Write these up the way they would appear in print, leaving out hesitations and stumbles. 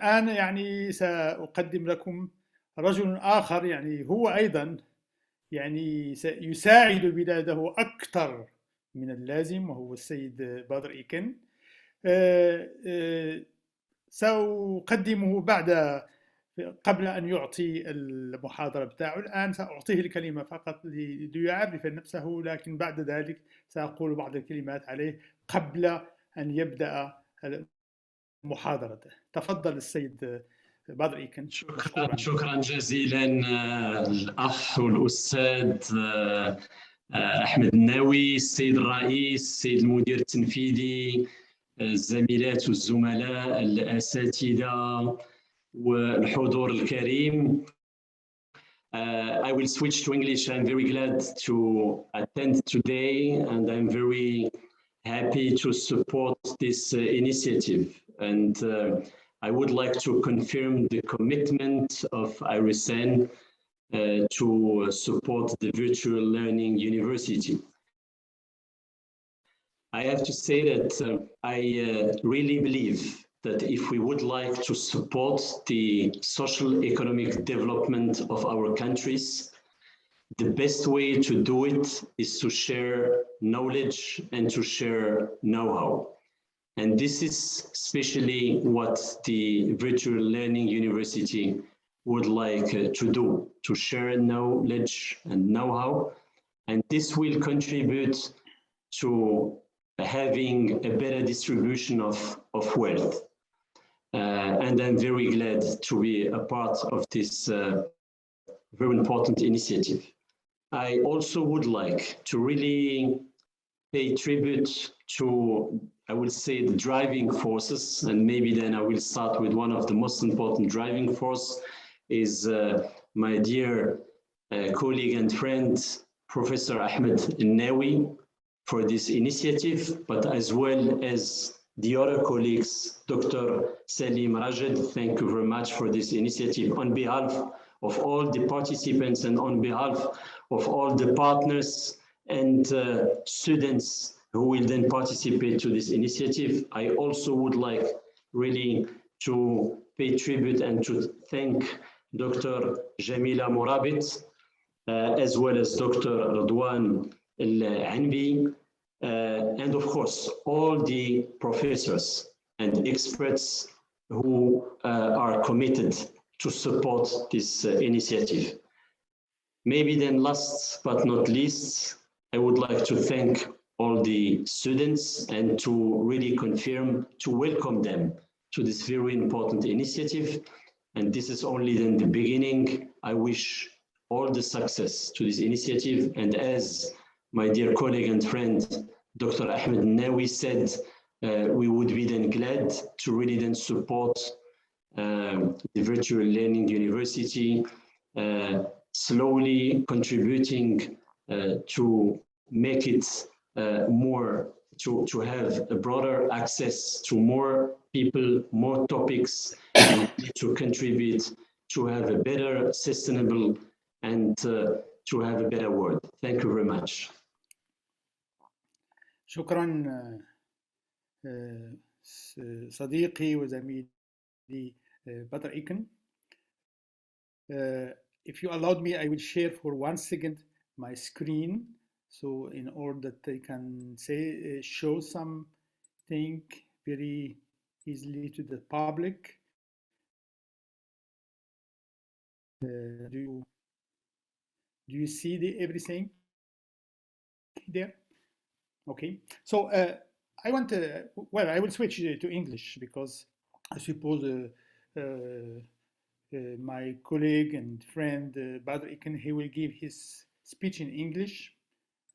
الآن يعني سأقدم لكم رجل آخر يعني هو أيضا يعني سيساعد بلاده أكثر من اللازم، وهو السيد بدر إيكن. سأقدمه قبل أن يعطي المحاضرة بتاعه. الآن سأعطيه الكلمة فقط ليعرف نفسه، لكن بعد ذلك سأقول بعض الكلمات عليه قبل أن يبدأ محاضرته. تفضل السيد بدر إيكن. شكرا جزيلا الأخ والأستاذ أحمد الناوي، السيد الرئيس، السيد المدير التنفيذي، الزميلات والزملاء، الأساتذة والحضور الكريم. I will switch to English. I'm very glad to attend today, and I'm very happy to support this initiative. And I would like to confirm the commitment of IRESEN to support the virtual learning university. I have to say that I really believe that if we would like to support the social economic development of our countries, the best way to do it is to share knowledge and to share know-how. And this is especially what the virtual learning university would like to do, to share knowledge and know-how. And this will contribute to having a better distribution of wealth. And I'm very glad to be a part of this very important initiative. I also would like to really pay tribute to, I will say, the driving forces, and maybe then I will start with one of the most important driving force is my dear colleague and friend, Professor Ahmed Nawi, for this initiative, but as well as the other colleagues, Dr. Salim Rajed. Thank you very much for this initiative on behalf of all the participants and on behalf of all the partners and students who will then participate to this initiative. I also would like really to pay tribute and to thank Dr. Jamila Morabit, as well as Dr. Radwan Al-Anbi, and of course, all the professors and experts who are committed to support this initiative. Maybe then last but not least, I would like to thank all the students and to really confirm, to welcome them to this very important initiative. And this is only then the beginning. I wish all the success to this initiative. And as my dear colleague and friend, Dr. Ahmed Nawi said, we would be then glad to really then support the virtual learning university, slowly contributing to make it more, to have a broader access to more people, more topics, and to contribute to have a better, sustainable, and to have a better world. Thank you very much. شكرا صديقي وزميلي بدر إيكن. If you allowed me, I will share for 1 second my screen, so in order that I can show something very easily to the public. Do you see everything there? Okay, so I want to, well, I will switch to English because I suppose my colleague and friend Badr Ikken, he will give his speech in English,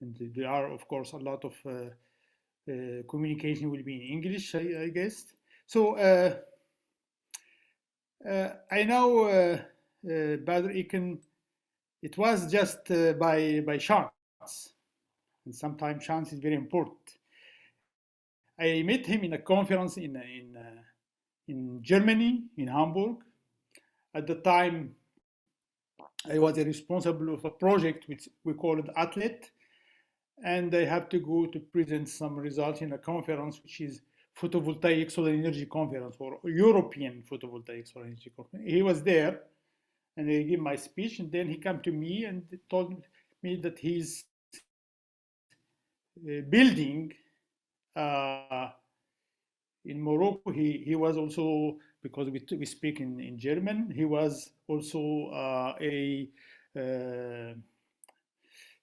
and there are of course a lot of communication will be in English, I guess. So I know Badr Ikken, it was just by chance, and sometimes chance is very important. I met him in a conference in Germany, in Hamburg. At the time, I was responsible of a project which we called Athlete, and I had to go to present some results in a conference which is photovoltaic solar energy conference, or European photovoltaic solar energy conference. He was there, and he gave my speech, and then he came to me and told me that he's building in Morocco. He was also, because we speak in German, he was also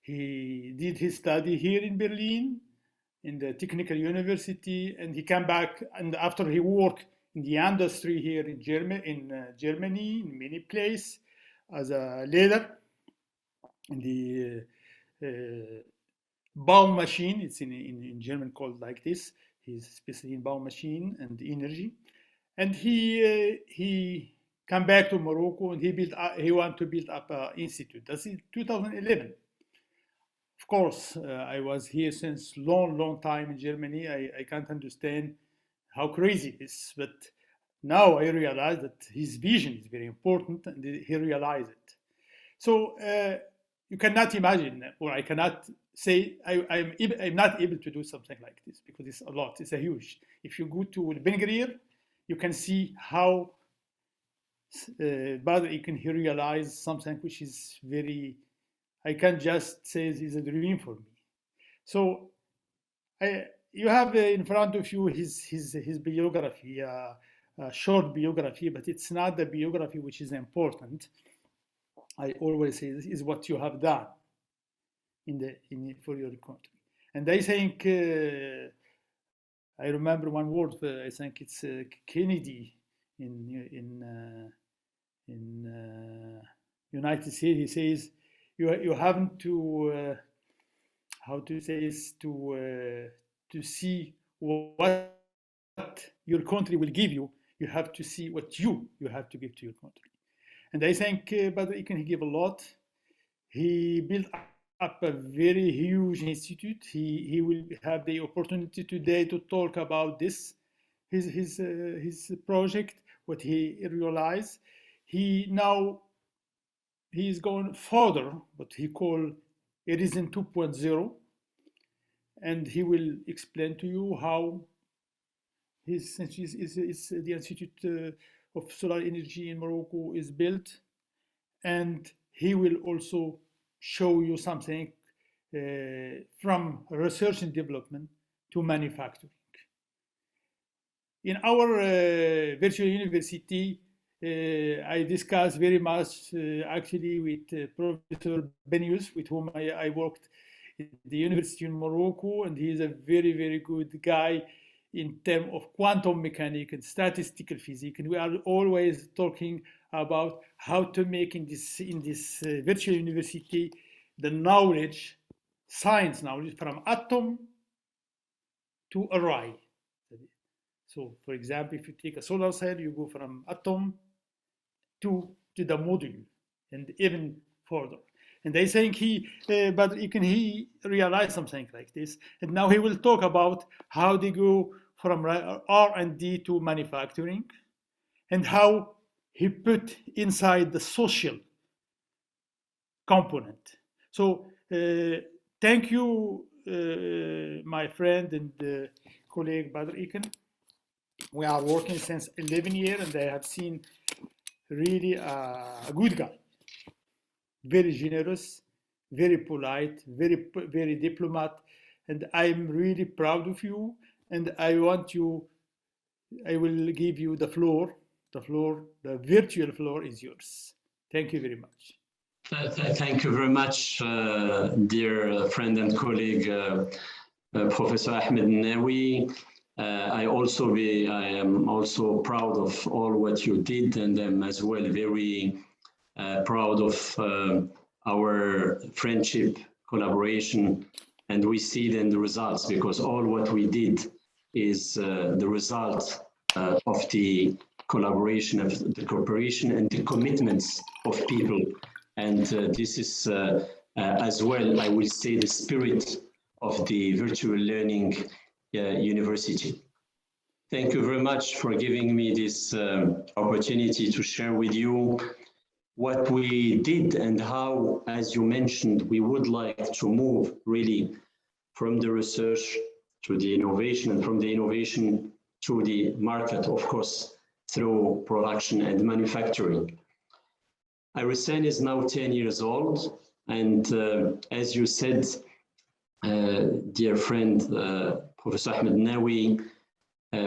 he did his study here in Berlin, in the technical university, and he came back, and after he worked in the industry here in Germany, in many places, as a leader in the Baum machine. It's in German called like this. He's especially in Baum machine and energy. And he came back to Morocco, and he wanted to build up an institute. That's in 2011. Of course, I was here since long time in Germany. I can't understand how crazy it is, but now I realize that his vision is very important, and he realized it. So you cannot imagine, or I cannot say I'm not able to do something like this, because it's a lot. It's a huge. If you go to Ben Guerir, you can see how Badr Ikken he realized something which is very. I can't just say this is a dream for me. So you have in front of you his biography, a short biography, but it's not the biography which is important. I always say this is what you have done for your country. And I think I remember one word. I think it's Kennedy in United States. He says you haven't to how to say this to see what your country will give you. You have to see what you have to give to your country. And I think Badr Ikken he gave a lot. He built up a very huge institute. He will have the opportunity today to talk about this, his project, what he realized. He's going further, what he called IRESEN 2.0, and he will explain to you how the Institute of Solar Energy in Morocco is built, and he will also show you something from research and development to manufacturing. In our virtual university, I discussed very much actually with Professor Benius, with whom I worked at the University in Morocco, and he is a very, very good guy in terms of quantum mechanics and statistical physics. And we are always talking about how to make in this virtual university the knowledge, science knowledge, from atom to array. So, for example, if you take a solar cell, you go from atom to the module, and even further. And I think Badr Ikken he realized something like this, and now he will talk about how they go from R&D to manufacturing, and how he put inside the social component. So thank you, my friend and colleague Badr Ikken. We are working since 11 years, and I have seen really a good guy, very generous, very polite, very diplomat, and I'm really proud of you. And I will give you the floor. The virtual floor is yours. Thank you very much. Thank you very much, dear friend and colleague, Professor Ahmed Nawi. I am also proud of all what you did, and I'm as well very proud of our friendship, collaboration, and we see then the results, because all what we did is the result of the collaboration, of the cooperation, and the commitments of people. And this is as well, I will say, the spirit of the virtual learning university. Thank you very much for giving me this opportunity to share with you what we did and how, as you mentioned, we would like to move really from the research to the innovation, and from the innovation to the market, of course, through production and manufacturing. IRESEN is now 10 years old, and as you said, dear friend, Professor Ahmed Nawi,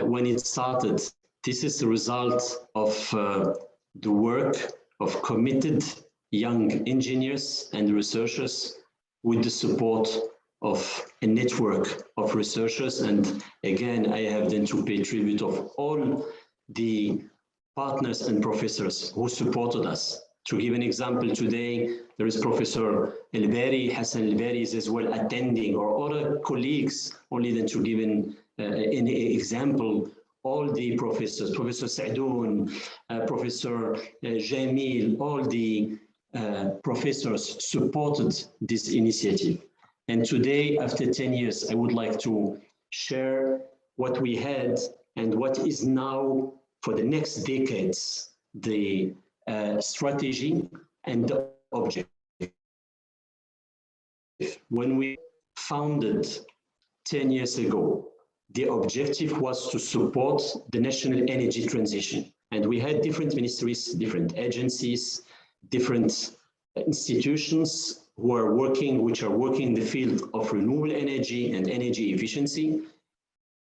when it started, this is the result of the work of committed young engineers and researchers with the support of a network of researchers. And again, I have then to pay tribute of all the partners and professors who supported us. To give an example, today there is Professor El-Bari, Hassan El-Bari is as well attending, or other colleagues, only then to give an example, all the professors, Professor Sadoun, Professor Jamil, all the professors supported this initiative. And today, after 10 years, I would like to share what we had and what is now for the next decades, the strategy and the objective. When we founded 10 years ago, the objective was to support the national energy transition. And we had different ministries, different agencies, different institutions which are working in the field of renewable energy and energy efficiency,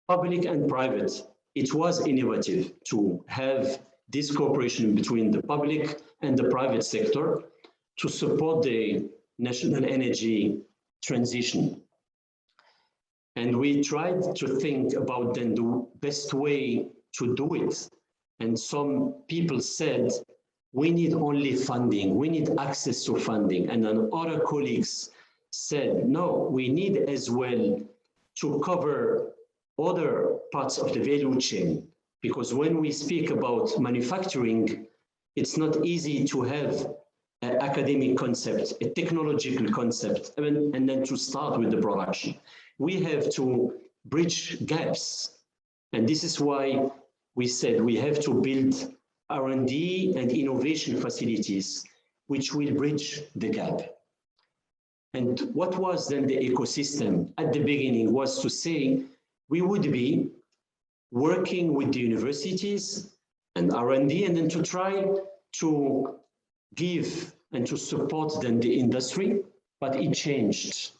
public and private. It was innovative to have this cooperation between the public and the private sector to support the national energy transition. And we tried to think about then the best way to do it. And some people said, we need only funding, we need access to funding. And then other colleagues said, no, we need as well to cover other parts of the value chain. Because when we speak about manufacturing, it's not easy to have an academic concept, a technological concept, and then to start with the production. We have to bridge gaps. And this is why we said we have to build R&D and innovation facilities, which will bridge the gap. And what was then the ecosystem at the beginning was to say we would be working with the universities and R&D, and then to try to give and to support then the industry, but it changed.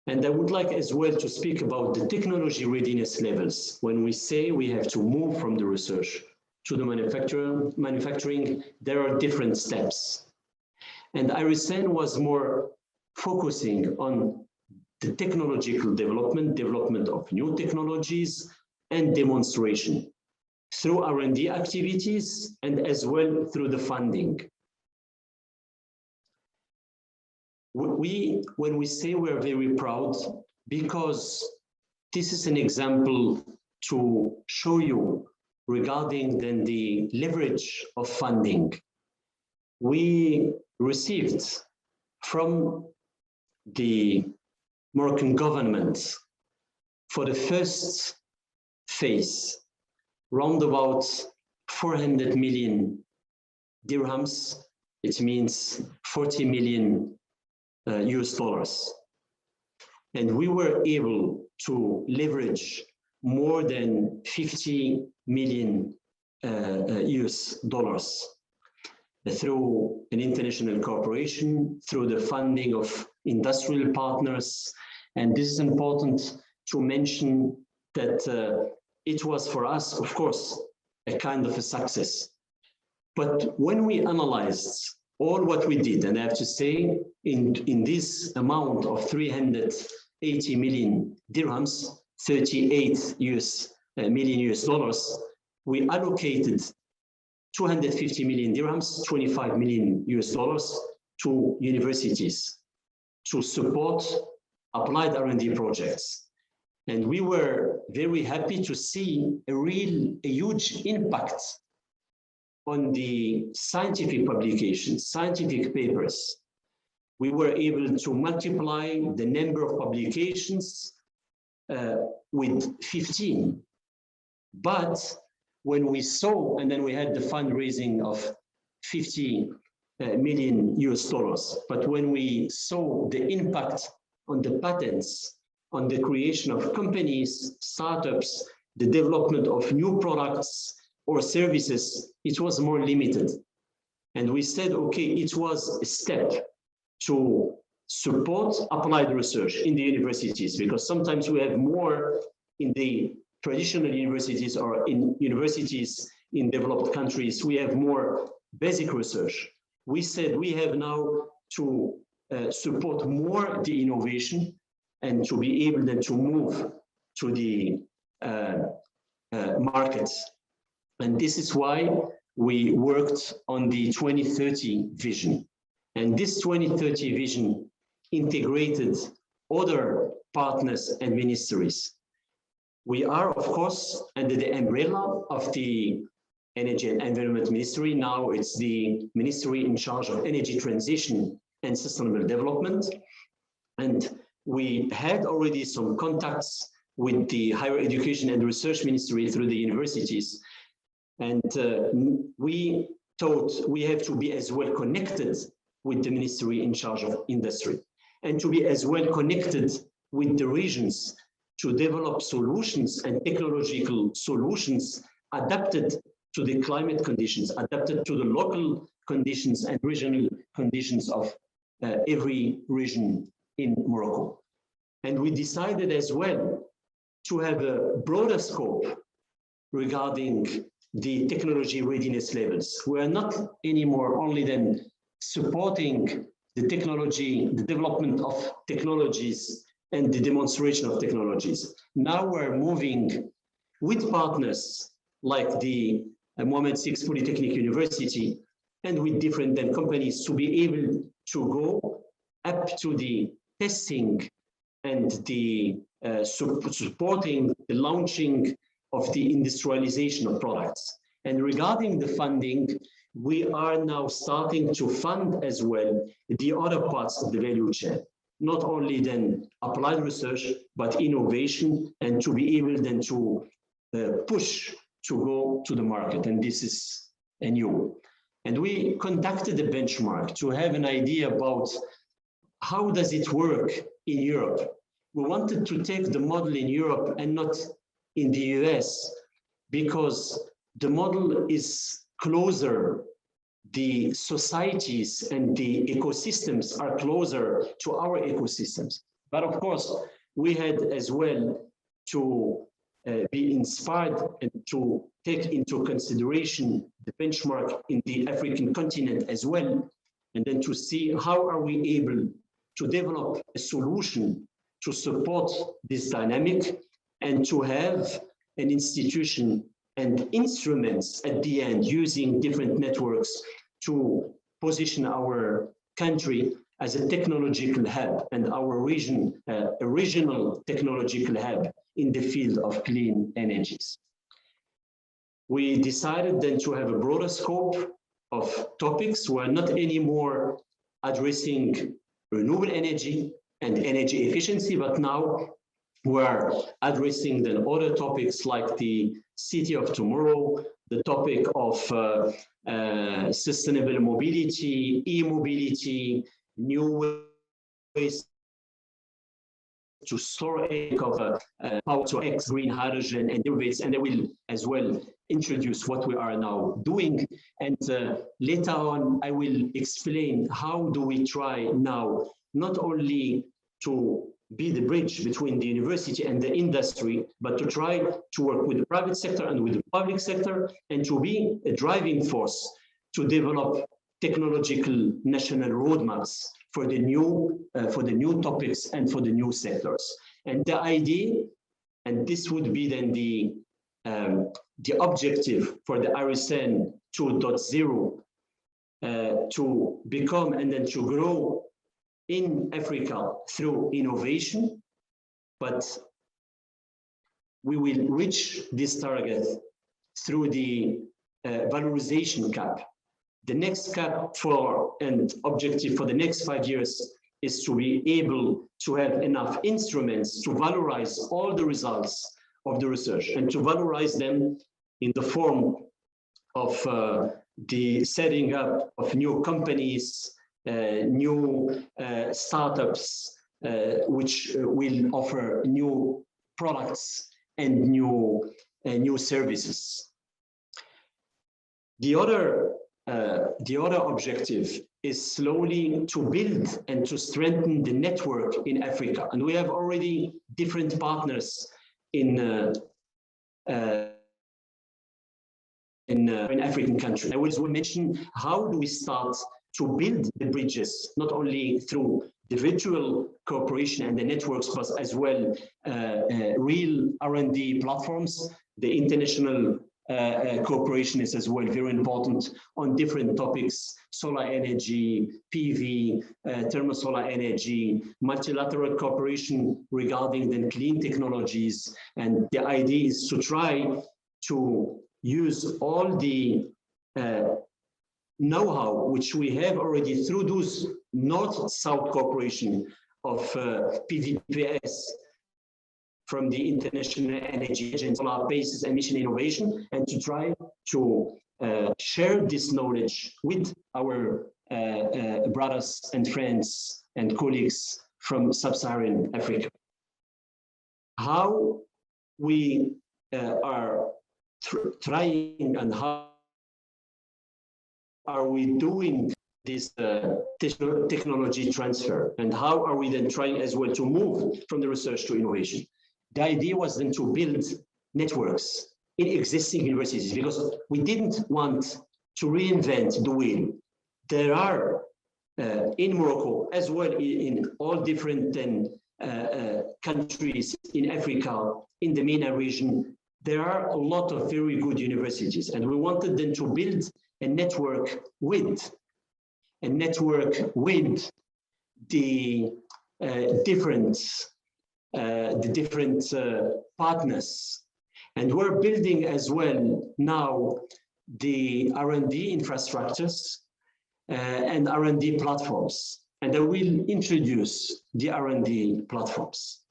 And I would like as well to speak about the technology readiness levels. When we say we have to move from the research to the manufacturing, there are different steps. And IRESEN was more focusing on the technological development of new technologies and demonstration through R&D activities and as well through the funding. When we say we're very proud, because this is an example to show you regarding then the leverage of funding. We received from the Moroccan government for the first phase, round about 400 million dirhams. It means 40 million US dollars. And we were able to leverage more than 50 million US dollars through an international cooperation, through the funding of industrial partners. And this is important to mention that it was for us, of course, a kind of a success. But when we analyzed all what we did, and I have to say, in this amount of 380 million dirhams, 38 million US dollars, we allocated 250 million dirhams, 25 million US dollars to universities to support applied R&D projects. And we were very happy to see a huge impact on the scientific publications, scientific papers. We were able to multiply the number of publications with 15. But when we saw, and then we had the fundraising of 50 million US dollars, but when we saw the impact on the patents, on the creation of companies, startups, the development of new products or services, it was more limited. And we said, okay, it was a step to support applied research in the universities, because sometimes we have more in the traditional universities or in universities in developed countries, we have more basic research. We said we have now to support more the innovation and to be able then to move to the markets. And this is why we worked on the 2030 vision. And this 2030 vision integrated other partners and ministries. We are, of course, under the umbrella of the Energy and Environment Ministry. Now it's the Ministry in charge of Energy Transition and Sustainable Development. And we had already some contacts with the Higher Education and Research Ministry through the universities. And we thought we have to be as well connected with the Ministry in charge of Industry, and to be as well connected with the regions to develop solutions and technological solutions adapted to the climate conditions, adapted to the local conditions and regional conditions of every region in Morocco. And we decided as well to have a broader scope regarding the technology readiness levels. We are not anymore only then supporting the technology, the development of technologies and the demonstration of technologies. Now we're moving with partners like the Mohammed VI Polytechnic University and with different then companies to be able to go up to the testing and the supporting the launching of the industrialization of products. And regarding the funding, we are now starting to fund as well the other parts of the value chain, not only then applied research, but innovation, and to be able then to push to go to the market. And this is a new. And we conducted a benchmark to have an idea about how does it work in Europe. We wanted to take the model in Europe and not in the US, because the model is closer, the societies and the ecosystems are closer to our ecosystems. But of course, we had as well to be inspired and to take into consideration the benchmark in the African continent as well, and then to see how are we able to develop a solution to support this dynamic and to have an institution and instruments at the end using different networks to position our country as a technological hub and our region, a regional technological hub in the field of clean energies. We decided then to have a broader scope of topics. We're not anymore addressing renewable energy and energy efficiency, but now we're addressing then other topics like the city of tomorrow, the topic of sustainable mobility, e-mobility, new ways to store of power to X, green hydrogen and derivatives, and I will as well introduce what we are now doing. And later on, I will explain how do we try now not only to be the bridge between the university and the industry, but to try to work with the private sector and with the public sector, and to be a driving force to develop technological national roadmaps for the new topics and for the new sectors. And the idea, and this would be then the objective for the IRESEN 2.0, to become and then to grow in Africa through innovation, but we will reach this target through the valorization cap. The next cap for and objective for the next 5 years is to be able to have enough instruments to valorize all the results of the research and to valorize them in the form of the setting up of new companies, new startups, which will offer new products and new new services. The other objective is slowly to build and to strengthen the network in Africa, and we have already different partners in African countries. I will mention how do we start to build the bridges, not only through the virtual cooperation and the networks, but as well real R&D platforms. The international cooperation is as well very important on different topics: solar energy, PV, thermal solar energy, multilateral cooperation regarding the clean technologies. And the idea is to try to use all the know-how which we have already through those north-south cooperation of PVPS from the International Energy Agency, solar basis emission innovation, and to try to share this knowledge with our brothers and friends and colleagues from sub-Saharan Africa. How we are trying and how are we doing this technology transfer, and how are we then trying as well to move from the research to innovation? The idea was then to build networks in existing universities, because we didn't want to reinvent the wheel. There are in Morocco, as well in all different countries in Africa, in the MENA region, there are a lot of very good universities, and we wanted them to build a network with the different partners. And we're building as well now the R&D infrastructures and R&D platforms. And I will introduce the R&D platforms.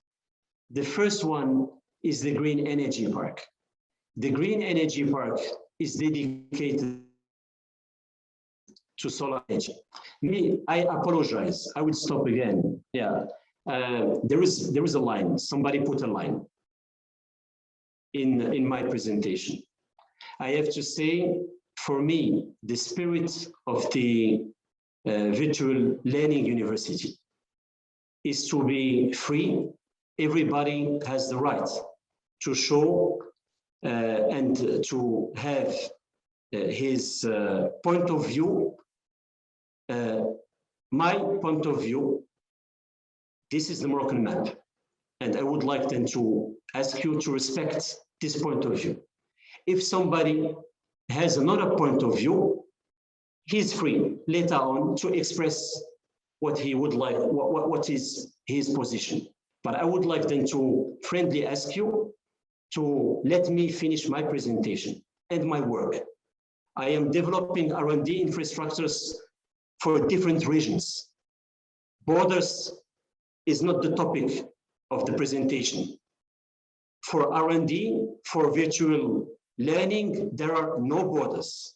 The first one is the Green Energy Park. The Green Energy Park is dedicated to solar energy. I apologize. I will stop again. Yeah, there is a line. Somebody put a line in my presentation. I have to say, for me, the spirit of the virtual learning university is to be free. Everybody has the right to show and to have his point of view. My point of view, this is the Moroccan map, and I would like then to ask you to respect this point of view. If somebody has another point of view, he's free later on to express what he would like, what is his position. But I would like then to friendly ask you to let me finish my presentation and my work. I am developing R&D infrastructures for different regions. Borders is not the topic of the presentation. For R&D, for virtual learning, there are no borders.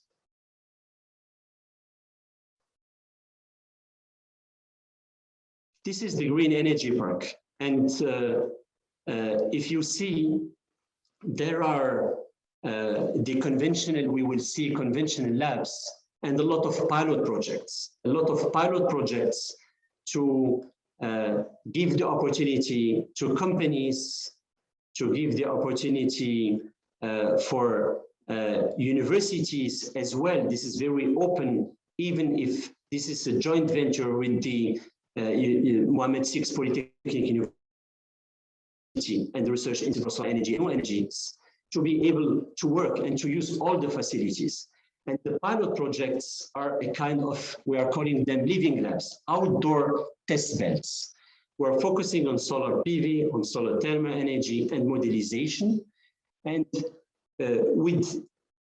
This is the Green Energy Park. And if you see, there are we will see conventional labs and a lot of pilot projects. To give the opportunity to companies, to give the opportunity for universities as well. This is very open, even if this is a joint venture with the Mohammed VI Polytechnic University and the Research Institute for Solar Energy and New Energies, to be able to work and to use all the facilities. And the pilot projects are a kind of, we are calling them living labs, outdoor test beds. We're focusing on solar PV, on solar thermal energy and modelization. And with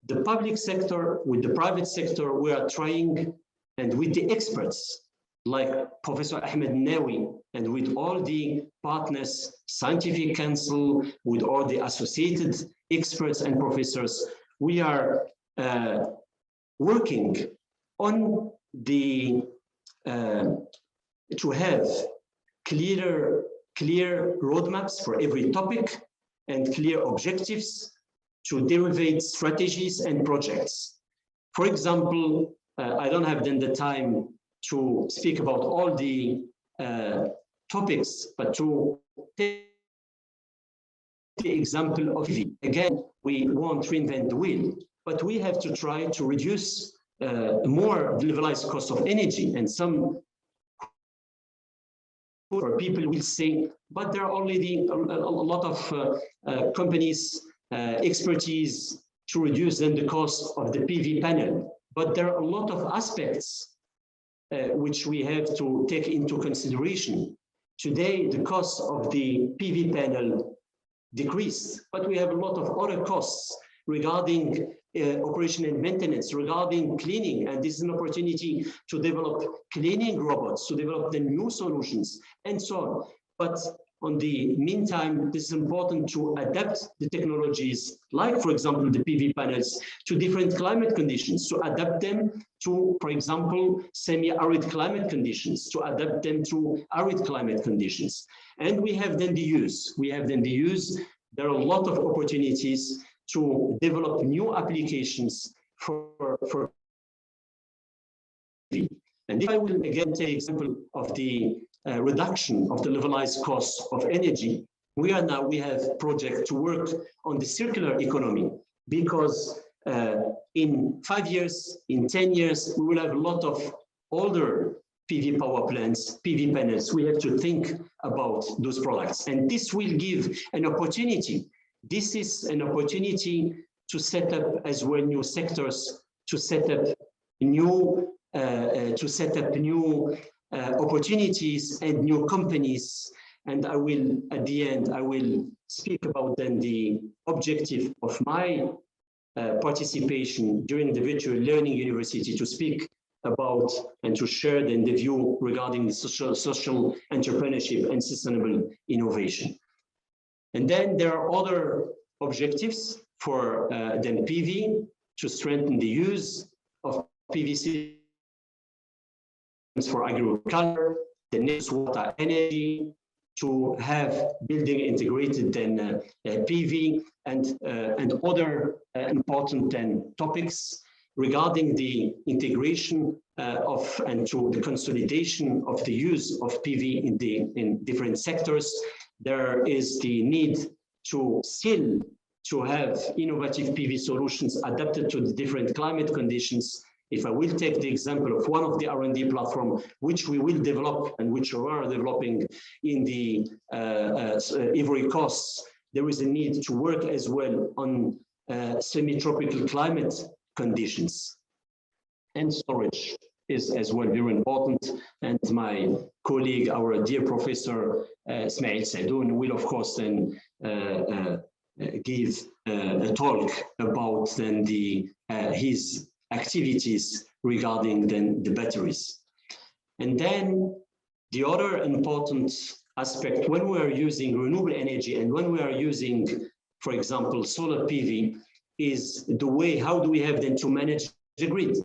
the public sector, with the private sector, we are trying, and with the experts, like Professor Ahmed Nawi, and with all the partners, scientific council, with all the associated experts and professors, we are working on the to have clear roadmaps for every topic and clear objectives to derivate strategies and projects. For example, I don't have then the time to speak about all the topics, but to take the example of EV. Again, we won't reinvent the wheel, but we have to try to reduce more the levelized cost of energy. And some people will say, but there are already a lot of companies, expertise to reduce then the cost of the PV panel. But there are a lot of aspects which we have to take into consideration. Today, the cost of the PV panel decreased, but we have a lot of other costs regarding operation and maintenance, regarding cleaning, and this is an opportunity to develop cleaning robots, to develop the new solutions, and so on. But on the meantime, this is important to adapt the technologies, like, for example, the PV panels, to different climate conditions, to adapt them to, for example, semi-arid climate conditions, to adapt them to arid climate conditions. And we have then the use. There are a lot of opportunities to develop new applications for PV. And if I will again take example of the reduction of the levelized cost of energy, we have projects to work on the circular economy, because in 5 years, in 10 years, we will have a lot of older PV power plants, PV panels. We have to think about those products, and this will give an opportunity. This is an opportunity to set up as well new sectors, to set up new opportunities and new companies. And I will, at the end, I will speak about then the objective of my participation during the virtual learning university, to speak about and to share then the view regarding the social entrepreneurship and sustainable innovation. And then there are other objectives for then PV, to strengthen the use of PV systems for agriculture, the next water energy, to have building integrated then PV, and other important then topics regarding the integration of and to the consolidation of the use of PV in different sectors. There is the need to still to have innovative PV solutions adapted to the different climate conditions. If I will take the example of one of the R&D platform which we will develop and which we are developing in the Ivory Coast, there is a need to work as well on semi-tropical climate conditions. And storage is as well very important. And my colleague, our dear Professor Ismail Sadoun, will of course then give a talk about then his activities regarding then the batteries. And then the other important aspect when we are using renewable energy and when we are using, for example, solar PV, is the way, how do we have then to manage the grid?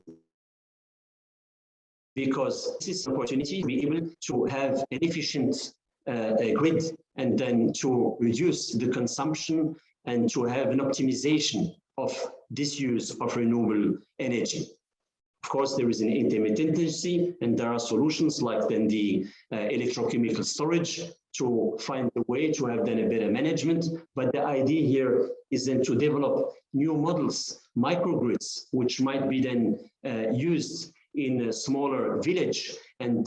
Because this is an opportunity to be able to have an efficient grid, and then to reduce the consumption and to have an optimization of this use of renewable energy. Of course, there is an intermittency, and there are solutions like then the electrochemical storage to find a way to have then a better management. But the idea here is then to develop new models, microgrids, which might be then used in a smaller village. And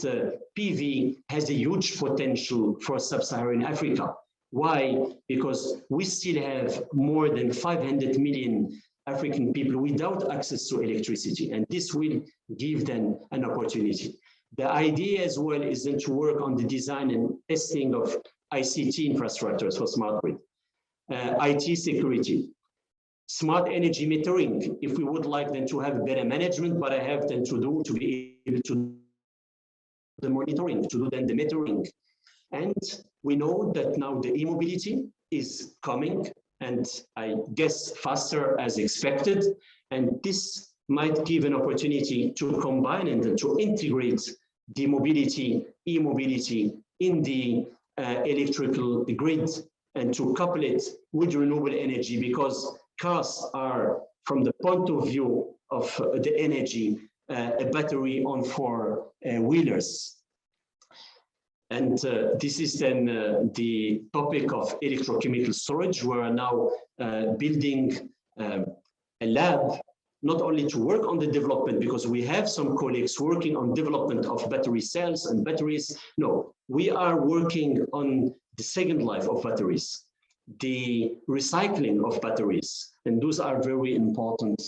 PV has a huge potential for sub-Saharan Africa. Why? Because we still have more than 500 million African people without access to electricity, and this will give them an opportunity. The idea as well is then to work on the design and testing of ICT infrastructures for smart grid, IT security, smart energy metering, if we would like then to have better management, but I have then to be able to do the monitoring, to do then the metering. And we know that now the e-mobility is coming, and I guess faster as expected. And this might give an opportunity to combine and to integrate the mobility, e-mobility in the electrical grid, and to couple it with renewable energy, because cars are, from the point of view of the energy, a battery on four wheelers. And this is then the topic of electrochemical storage. We are now building a lab, not only to work on the development, because we have some colleagues working on development of battery cells and batteries. No, we are working on the second life of batteries, the recycling of batteries, and those are very important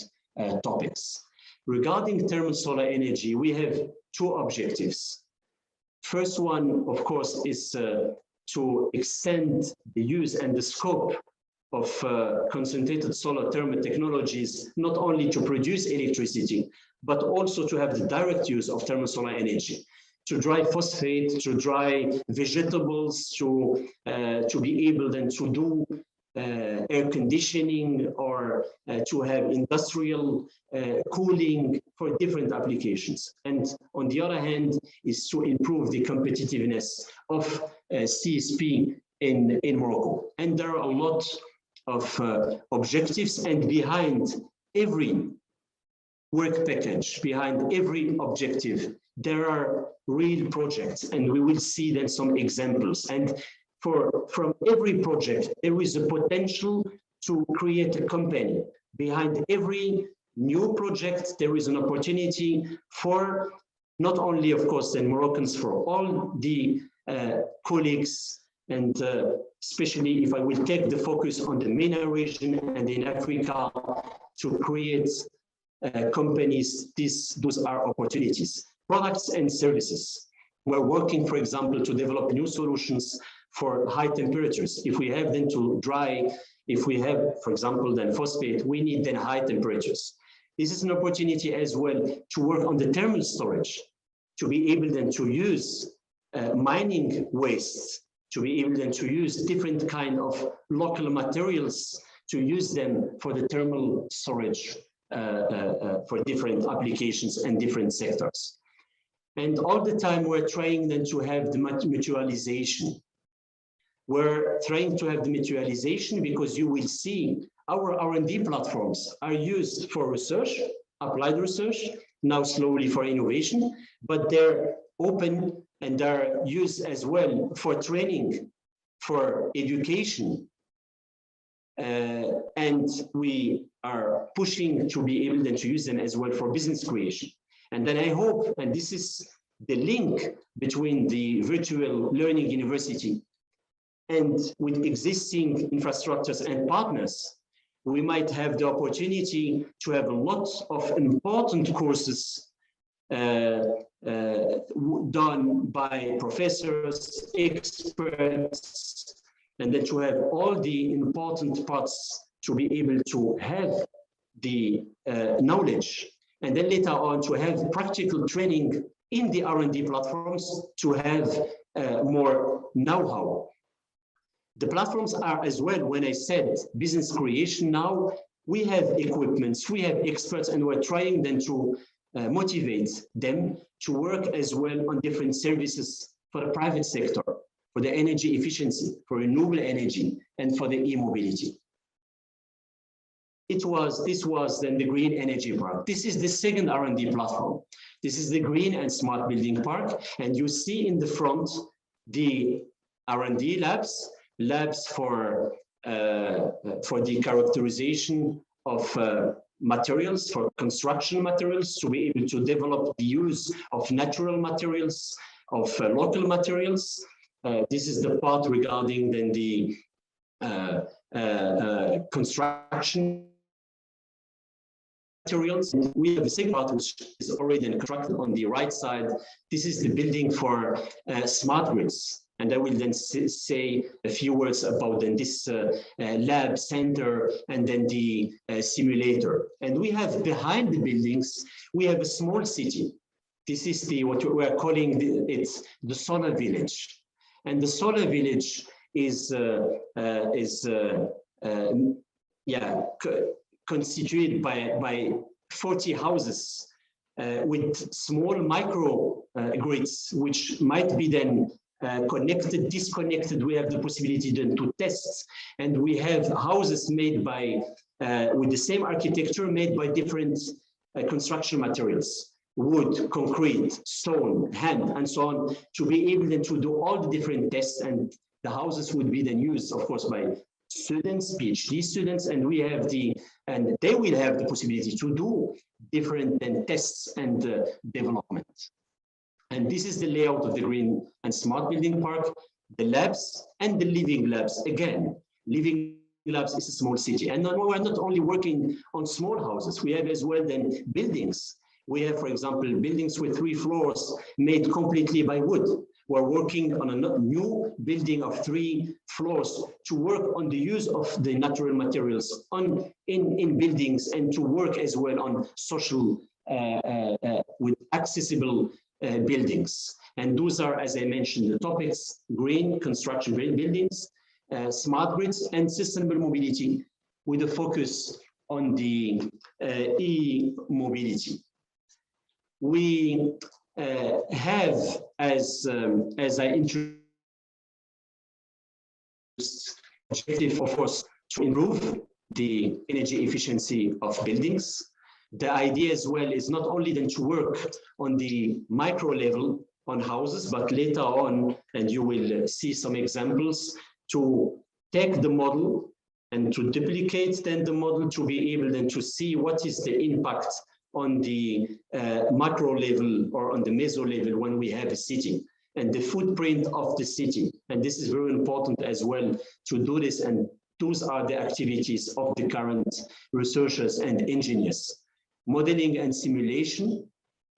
topics. Regarding thermal solar energy, we have two objectives. First one, of course, is to extend the use and the scope of concentrated solar thermal technologies, not only to produce electricity, but also to have the direct use of thermal solar energy, to dry phosphate, to dry vegetables, to be able then to do air conditioning or to have industrial cooling for different applications. And on the other hand, is to improve the competitiveness of CSP in Morocco. And there are a lot of objectives, and behind every work package, behind every objective, there are real projects, and we will see then some examples. And from every project, there is a potential to create a company. Behind every new project, there is an opportunity for not only, of course, the Moroccans, for all the colleagues, and especially if I will take the focus on the MENA region and in Africa, to create companies, those are opportunities. Products and services. We're working, for example, to develop new solutions for high temperatures. If we have them to dry, if we have, for example, then phosphate, we need then high temperatures. This is an opportunity as well to work on the thermal storage, to be able then to use mining wastes, to be able then to use different kind of local materials, to use them for the thermal storage for different applications and different sectors. And all the time we're trying then to have the mutualization. We're trying to have the mutualization because you will see our R&D platforms are used for research, applied research, now slowly for innovation, but they're open and they're used as well for training, for education. And we are pushing to be able then to use them as well for business creation. And then I hope, and this is the link between the virtual learning university and with existing infrastructures and partners, we might have the opportunity to have a lot of important courses done by professors, experts, and then to have all the important parts to be able to have the knowledge, and then later on to have practical training in the R&D platforms to have more know-how. The platforms are as well, when I said business creation now, we have equipments, we have experts, and we're trying then to motivate them to work as well on different services for the private sector, for the energy efficiency, for renewable energy, and for the e-mobility. This was then the Green Energy Park. This is the second R&D platform. This is the Green and Smart Building Park, and you see in the front the R&D labs for the characterization of materials, for construction materials, to be able to develop the use of natural materials, of local materials. This is the part regarding then the construction materials. We have the second part, which is already constructed on the right side. This is the building for smart grids. And I will then say a few words about then this lab center and then the simulator. And we have behind the buildings, we have a small city. This is what we are calling the solar village. And the solar village is constituted by 40 houses with small micro grids, which might be then connected, disconnected. We have the possibility then to test, and we have houses made by with the same architecture, made by different construction materials: wood, concrete, stone, hand, and so on, to be able then to do all the different tests. And the houses would be then used, of course, by students, PhD students, and they will have the possibility to do different then tests and development. And this is the layout of the Green and Smart Building Park, the labs and the living labs. Again, living labs is a small city, and we're not only working on small houses, we have as well then buildings. We have, for example, buildings with 3 floors made completely by wood. We're working on a new building of 3 floors to work on the use of the natural materials in buildings, and to work as well on social with accessible buildings. And those are, as I mentioned, the topics: green construction buildings, smart grids, and sustainable mobility, with a focus on the e-mobility. We have, as I introduced, objective, of course, to improve the energy efficiency of buildings. The idea as well is not only then to work on the micro level on houses, but later on, and you will see some examples, to take the model and to duplicate then the model, to be able then to see what is the impact on the macro level or on the meso level when we have a city, and the footprint of the city. And this is very important as well to do this, and those are the activities of the current researchers and engineers. Modeling and simulation.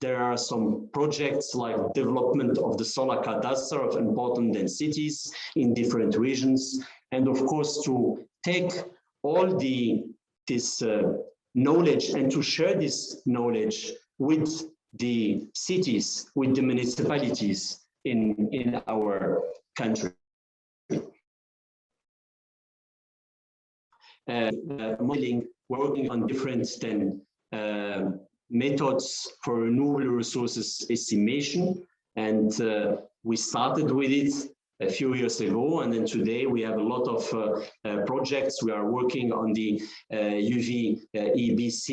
There are some projects like development of the solar cadastre of important densities in different regions, and of course to take all this knowledge and to share this knowledge with the cities, with the municipalities in our country. Modeling, working on different methods for renewable resources estimation, and we started with it a few years ago, and then today we have a lot of projects. We are working on the UV EBC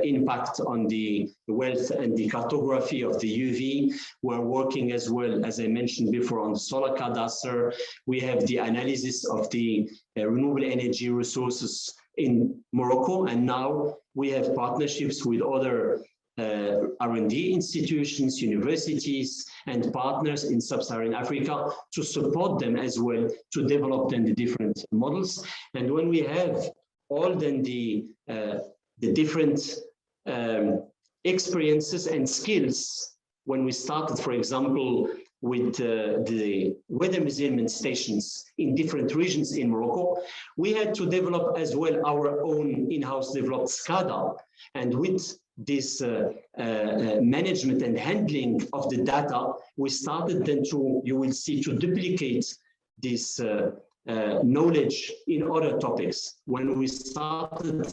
impact on the wealth and the cartography of the UV. We're working as well, as I mentioned before, on the solar cadastre. We have the analysis of the renewable energy resources in Morocco, and now we have partnerships with other R&D institutions, universities, and partners in sub-Saharan Africa to support them as well to develop then the different models. And when we have all then the different experiences and skills, when we started, for example, with the weather measurement stations in different regions in Morocco, we had to develop as well our own in-house developed SCADA. And with this management and handling of the data, we started then to, you will see, to duplicate this knowledge in other topics. When we started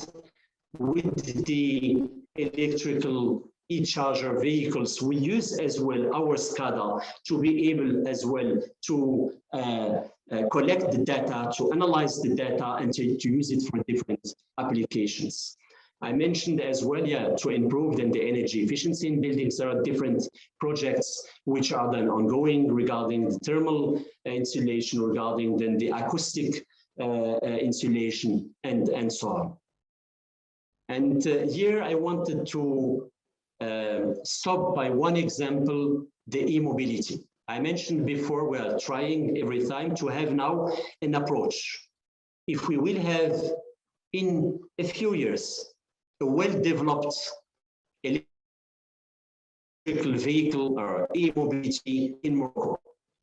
with the electrical e-charger vehicles, we use as well our SCADA to be able as well to collect the data, to analyze the data, and to use it for different applications. I mentioned as well, to improve then the energy efficiency in buildings. There are different projects which are then ongoing regarding the thermal insulation, regarding then the acoustic insulation, and so on. And here I wanted to stop by one example, the e-mobility. I mentioned before, we are trying every time to have now an approach. If we will have in a few years a well-developed electrical vehicle or e-mobility in Morocco,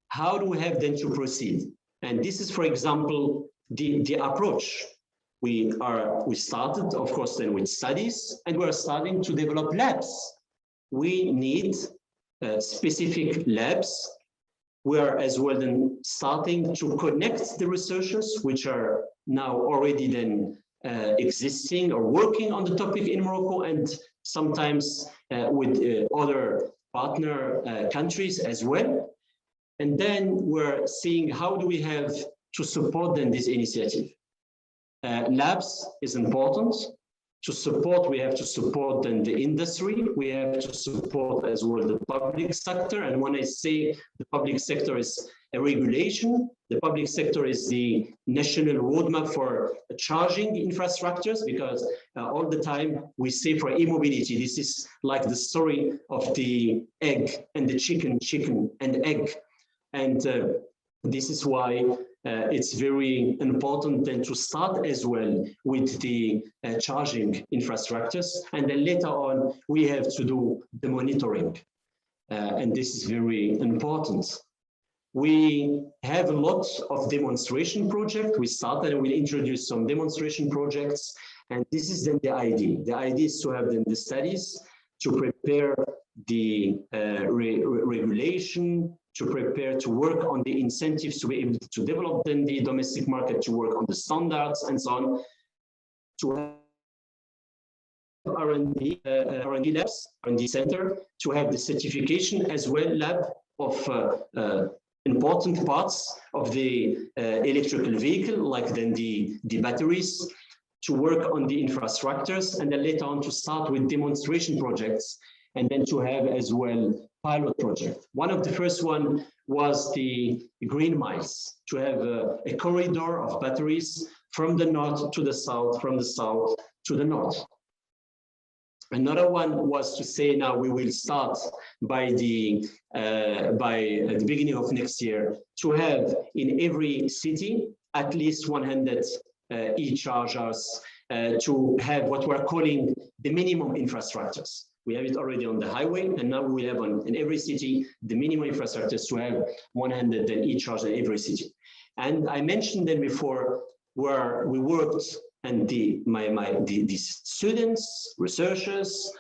how do we have then to proceed? And this is, for example, the approach. We started, of course, then with studies, and we're starting to develop labs. We need specific labs. We are as well then starting to connect the researchers, which are now already then existing or working on the topic in Morocco, and sometimes with other partner countries as well. And then we're seeing how do we have to support then this initiative. Labs is important. To support, we have to support then the industry. We have to support as well the public sector. And when I say the public sector is a regulation, the public sector is the national roadmap for charging infrastructures, because all the time we say for e-mobility, this is like the story of the egg and the chicken and egg. And this is why it's very important then to start as well with the charging infrastructures. And then later on, we have to do the monitoring. And this is very important. We have a lot of demonstration projects. We started and we'll introduce some demonstration projects. And this is then the idea. The idea is to have then the studies to prepare the regulation, to prepare to work on the incentives to be able to develop then the domestic market, to work on the standards and so on, to have R&D labs, R&D center, to have the certification as well lab of important parts of the electrical vehicle, like then the batteries, to work on the infrastructures, and then later on to start with demonstration projects, and then to have as well pilot project. One of the first one was the green miles, to have a corridor of batteries from the north to the south, from the south to the north. Another one was to say now we will start by the beginning of next year to have in every city at least 100 e-chargers, to have what we're calling the minimum infrastructures. We have it already on the highway, and now we have in every city the minimum infrastructures to have 100 e-chargers in every city. And I mentioned them before, where we worked, and these students, researchers,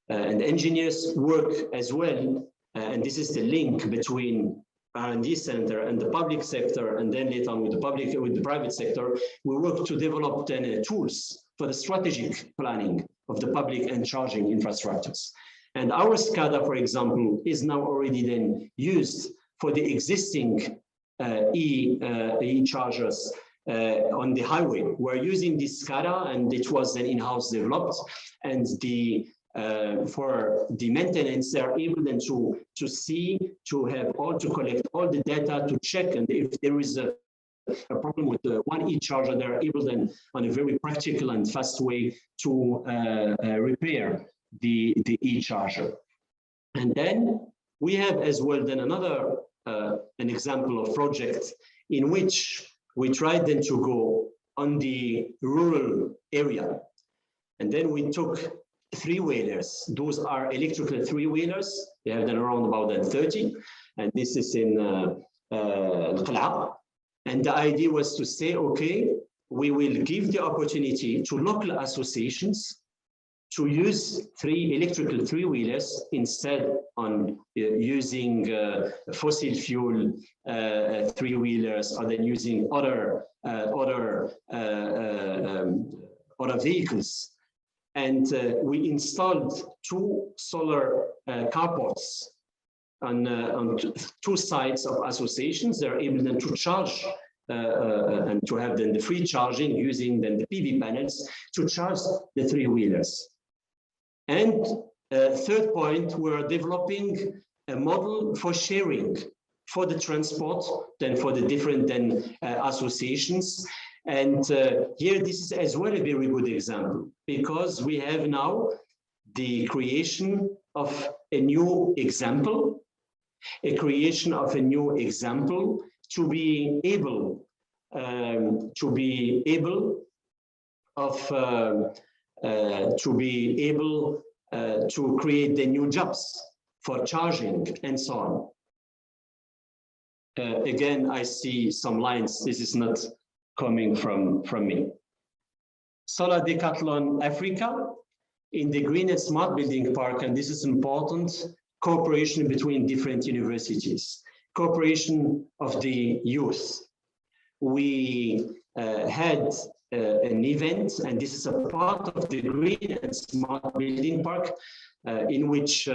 and engineers work as well. And this is the link between R&D center and the public sector, and then later on with the private sector. We work to develop then tools for the strategic planning of the public and charging infrastructures. And our SCADA, for example, is now already then used for the existing e-chargers on the highway. We're using this SCADA, and it was then in-house developed, and for the maintenance, they are able then to see, to collect all the data, to check, and if there is a problem with the one e-charger, they're able then on a very practical and fast way to repair the e-charger. And then we have as well then another an example of project in which we tried then to go on the rural area, and then we took three-wheelers. Those are electrical three-wheelers. They have then around about 30, and this is in Al-Qal'a. And the idea was to say, okay, we will give the opportunity to local associations to use electrical three-wheelers instead on using fossil fuel three-wheelers, or then using other vehicles. And we installed 2 solar carports on 2 sides of associations. They're able then to charge and to have then the free charging using then the PV panels to charge the three-wheelers. And third point, we're developing a model for sharing for the transport, then for the different associations. And here, this is as well a very good example, because we have now the creation of a new example, to be able to create the new jobs for charging and so on. Again, I see some lines. This is not coming from me. Solar Decathlon Africa in the Green and Smart Building Park, and this is important, cooperation between different universities, cooperation of the youth. We had an event, and this is a part of the Green and Smart Building Park, in which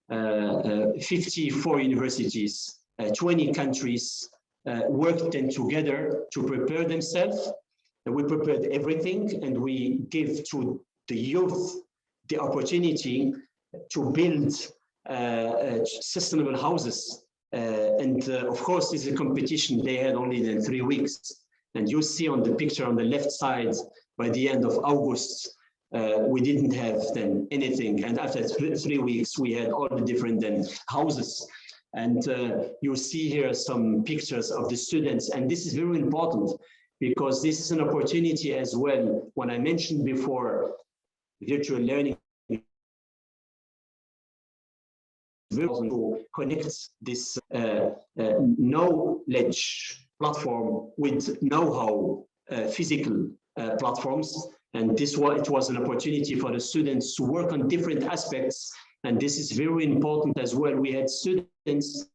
54 universities 20 countries worked then together to prepare themselves. And we prepared everything, and we give to the youth the opportunity to build sustainable houses. Of course, this is a competition. They had only then 3 weeks. And you see on the picture on the left side, by the end of August, we didn't have then anything. And after 3 weeks, we had all the different then houses. And you see here some pictures of the students. And this is very important because this is an opportunity as well. When I mentioned before, virtual learning, to connect this knowledge platform with know-how physical platforms. And it was an opportunity for the students to work on different aspects. And this is very important as well. We had students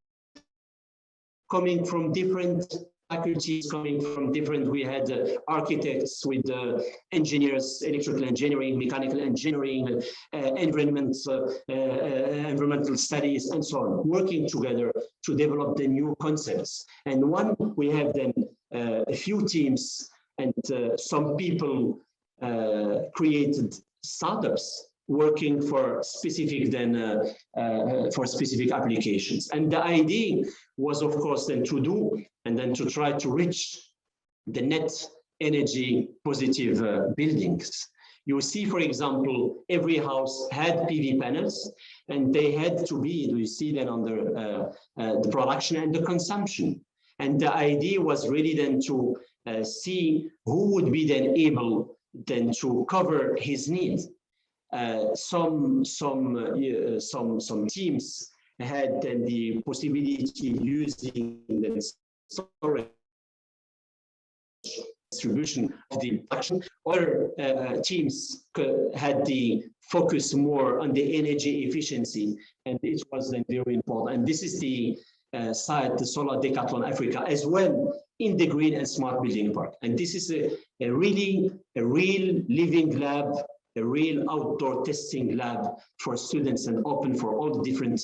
coming from different faculties, coming from different, we had architects with engineers, electrical engineering, mechanical engineering, environmental studies, and so on, working together to develop the new concepts. And we have then a few teams and some people created startups working for specific applications. And the idea was, of course, then to do and then to try to reach the net energy positive buildings. You see, for example, every house had PV panels, and they had to be, you see then on the production and the consumption. And the idea was really then to see who would be then able then to cover his needs. Some teams had then the possibility using the storage distribution of the production. Other teams had the focus more on the energy efficiency, and it was then very important. And this is the site, the Solar Decathlon Africa, as well in the Green and Smart Building Park. And this is a real living lab, a real outdoor testing lab for students and open for all the different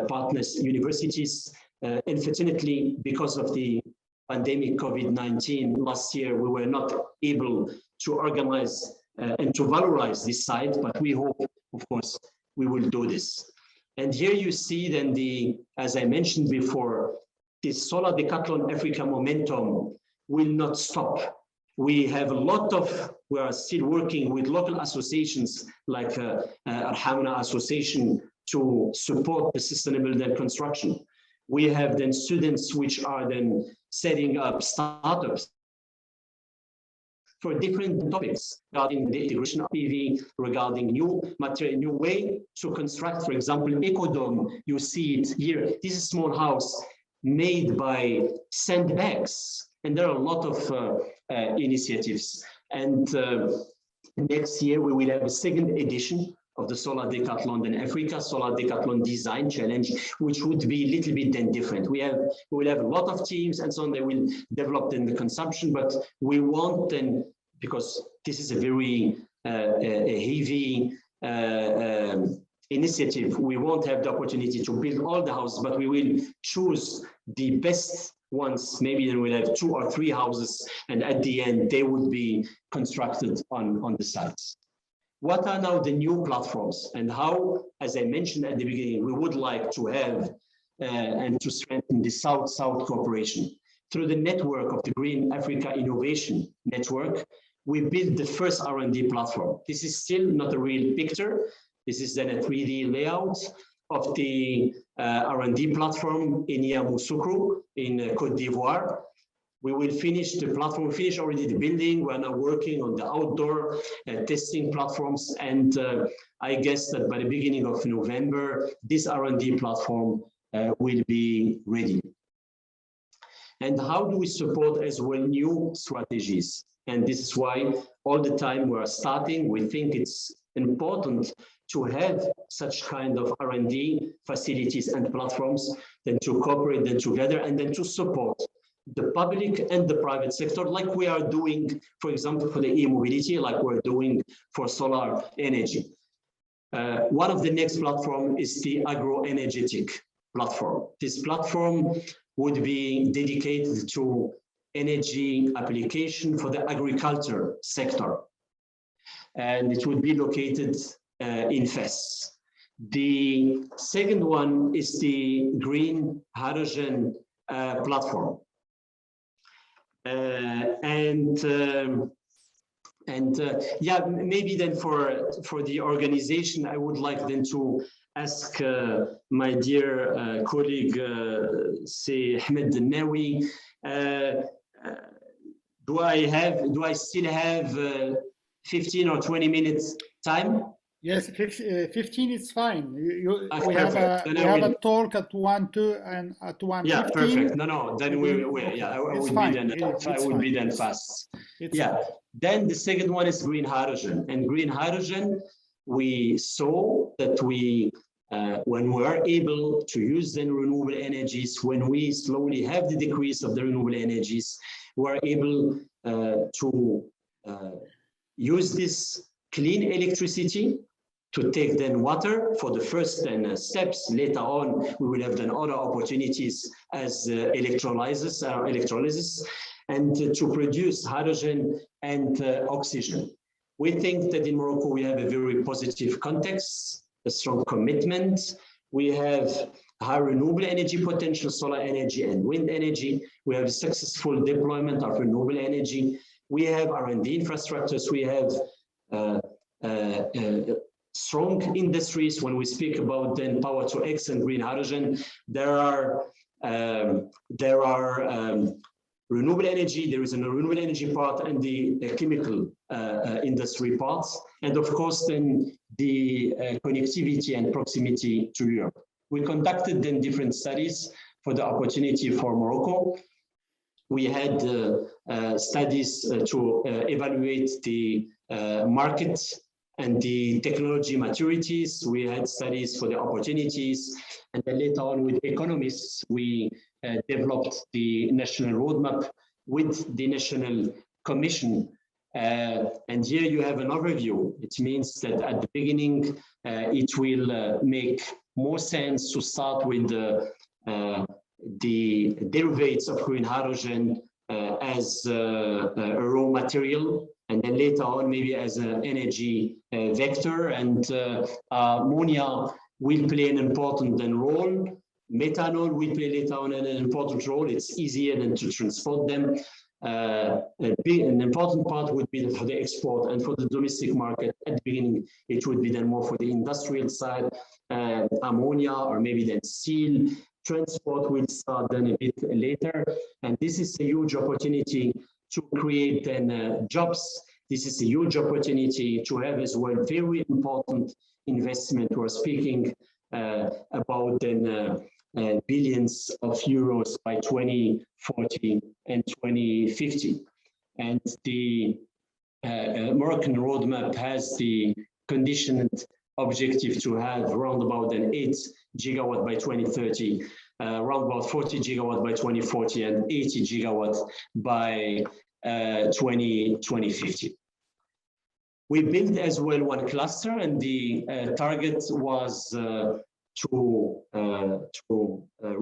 partners, universities. Unfortunately, because of the pandemic COVID-19 last year, we were not able to organize and to valorize this site, but we hope, of course, we will do this. And here you see then as I mentioned before, the Solar Decathlon Africa momentum will not stop. We have we are still working with local associations like Arhamna Association to support the sustainable then construction. We have then students which are then setting up startups for different topics regarding the integration of PV, regarding new material, new way to construct, for example, Ecodome. You see it here. This is a small house made by sandbags. And there are a lot of initiatives. And next year, we will have a second edition of the Solar Decathlon in Africa, Solar Decathlon Design Challenge, which would be a little bit then different. We will have a lot of teams and so on. They will develop in the consumption, but we want then, because this is a very heavy initiative, we won't have the opportunity to build all the houses, but we will choose the best ones. Maybe then we'll have 2 or 3 houses, and at the end, they would be constructed on the sites. What are now the new platforms, and how, as I mentioned at the beginning, we would like to have and to strengthen the South-South cooperation. Through the network of the Green Africa Innovation Network, we built the first R&D platform. This is still not a real picture. This is then a 3D layout of the R&D platform in Yamoussoukro in Côte d'Ivoire. We will finish the platform, finish already the building. We're now working on the outdoor testing platforms. And I guess that by the beginning of November, this R&D platform will be ready. And how do we support as well new strategies? And this is why all the time we're starting, we think it's important to have such kind of R&D facilities and platforms, then to cooperate them together and then to support the public and the private sector, like we are doing, for example, for the e-mobility, like we're doing for solar energy. One of the next platform is the agro-energetic platform. This platform would be dedicated to energy application for the agriculture sector, and it would be located in Fes. The second one is the green hydrogen platform. Yeah, maybe then for the organization, I would like then to ask my dear colleague, say Ahmed Nawi, do I still have 15 or 20 minutes time? Yes, 15 is fine. We perfect. have a talk at 1:02 and at 1:15. Yeah, perfect. No, then okay. I would be then fast. Yeah. Then the second one is green hydrogen. And green hydrogen, we saw that when we are able to use then renewable energies, when we slowly have the decrease of the renewable energies, we are able to use this clean electricity to take then water for the first then steps. Later on, we will have then other opportunities as electrolysis, and to produce hydrogen and oxygen. We think that in Morocco, we have a very positive context, a strong commitment. We have high renewable energy potential, solar energy and wind energy. We have successful deployment of renewable energy. We have R&D infrastructures. We have strong industries. When we speak about then power to X and green hydrogen, there are renewable energy. There is a renewable energy part and the chemical industry parts, and of course then the connectivity and proximity to Europe. We conducted then different studies for the opportunity for Morocco. We had studies to evaluate the market and the technology maturities. We had studies for the opportunities, and then later on with economists, we developed the national roadmap with the National Commission. And here you have an overview. It means that at the beginning, it will make more sense to start with the derivatives of green hydrogen as a raw material, and then later on maybe as an energy vector, and ammonia will play an important role. Methanol will play later on an important role. It's easier than to transport them. An important part would be for the export, and for the domestic market at the beginning, it would be then more for the industrial side, ammonia or maybe then steel. Transport will start then a bit later, and this is a huge opportunity to create then jobs. This is a huge opportunity to have as well very important investment. We're speaking about then billions of euros by 2040 and 2050. And the Moroccan roadmap has the conditioned objective to have around about an 8 gigawatt by 2030, around about 40 gigawatt by 2040, and 80 gigawatt by 2050. We built as well one cluster, and the target was to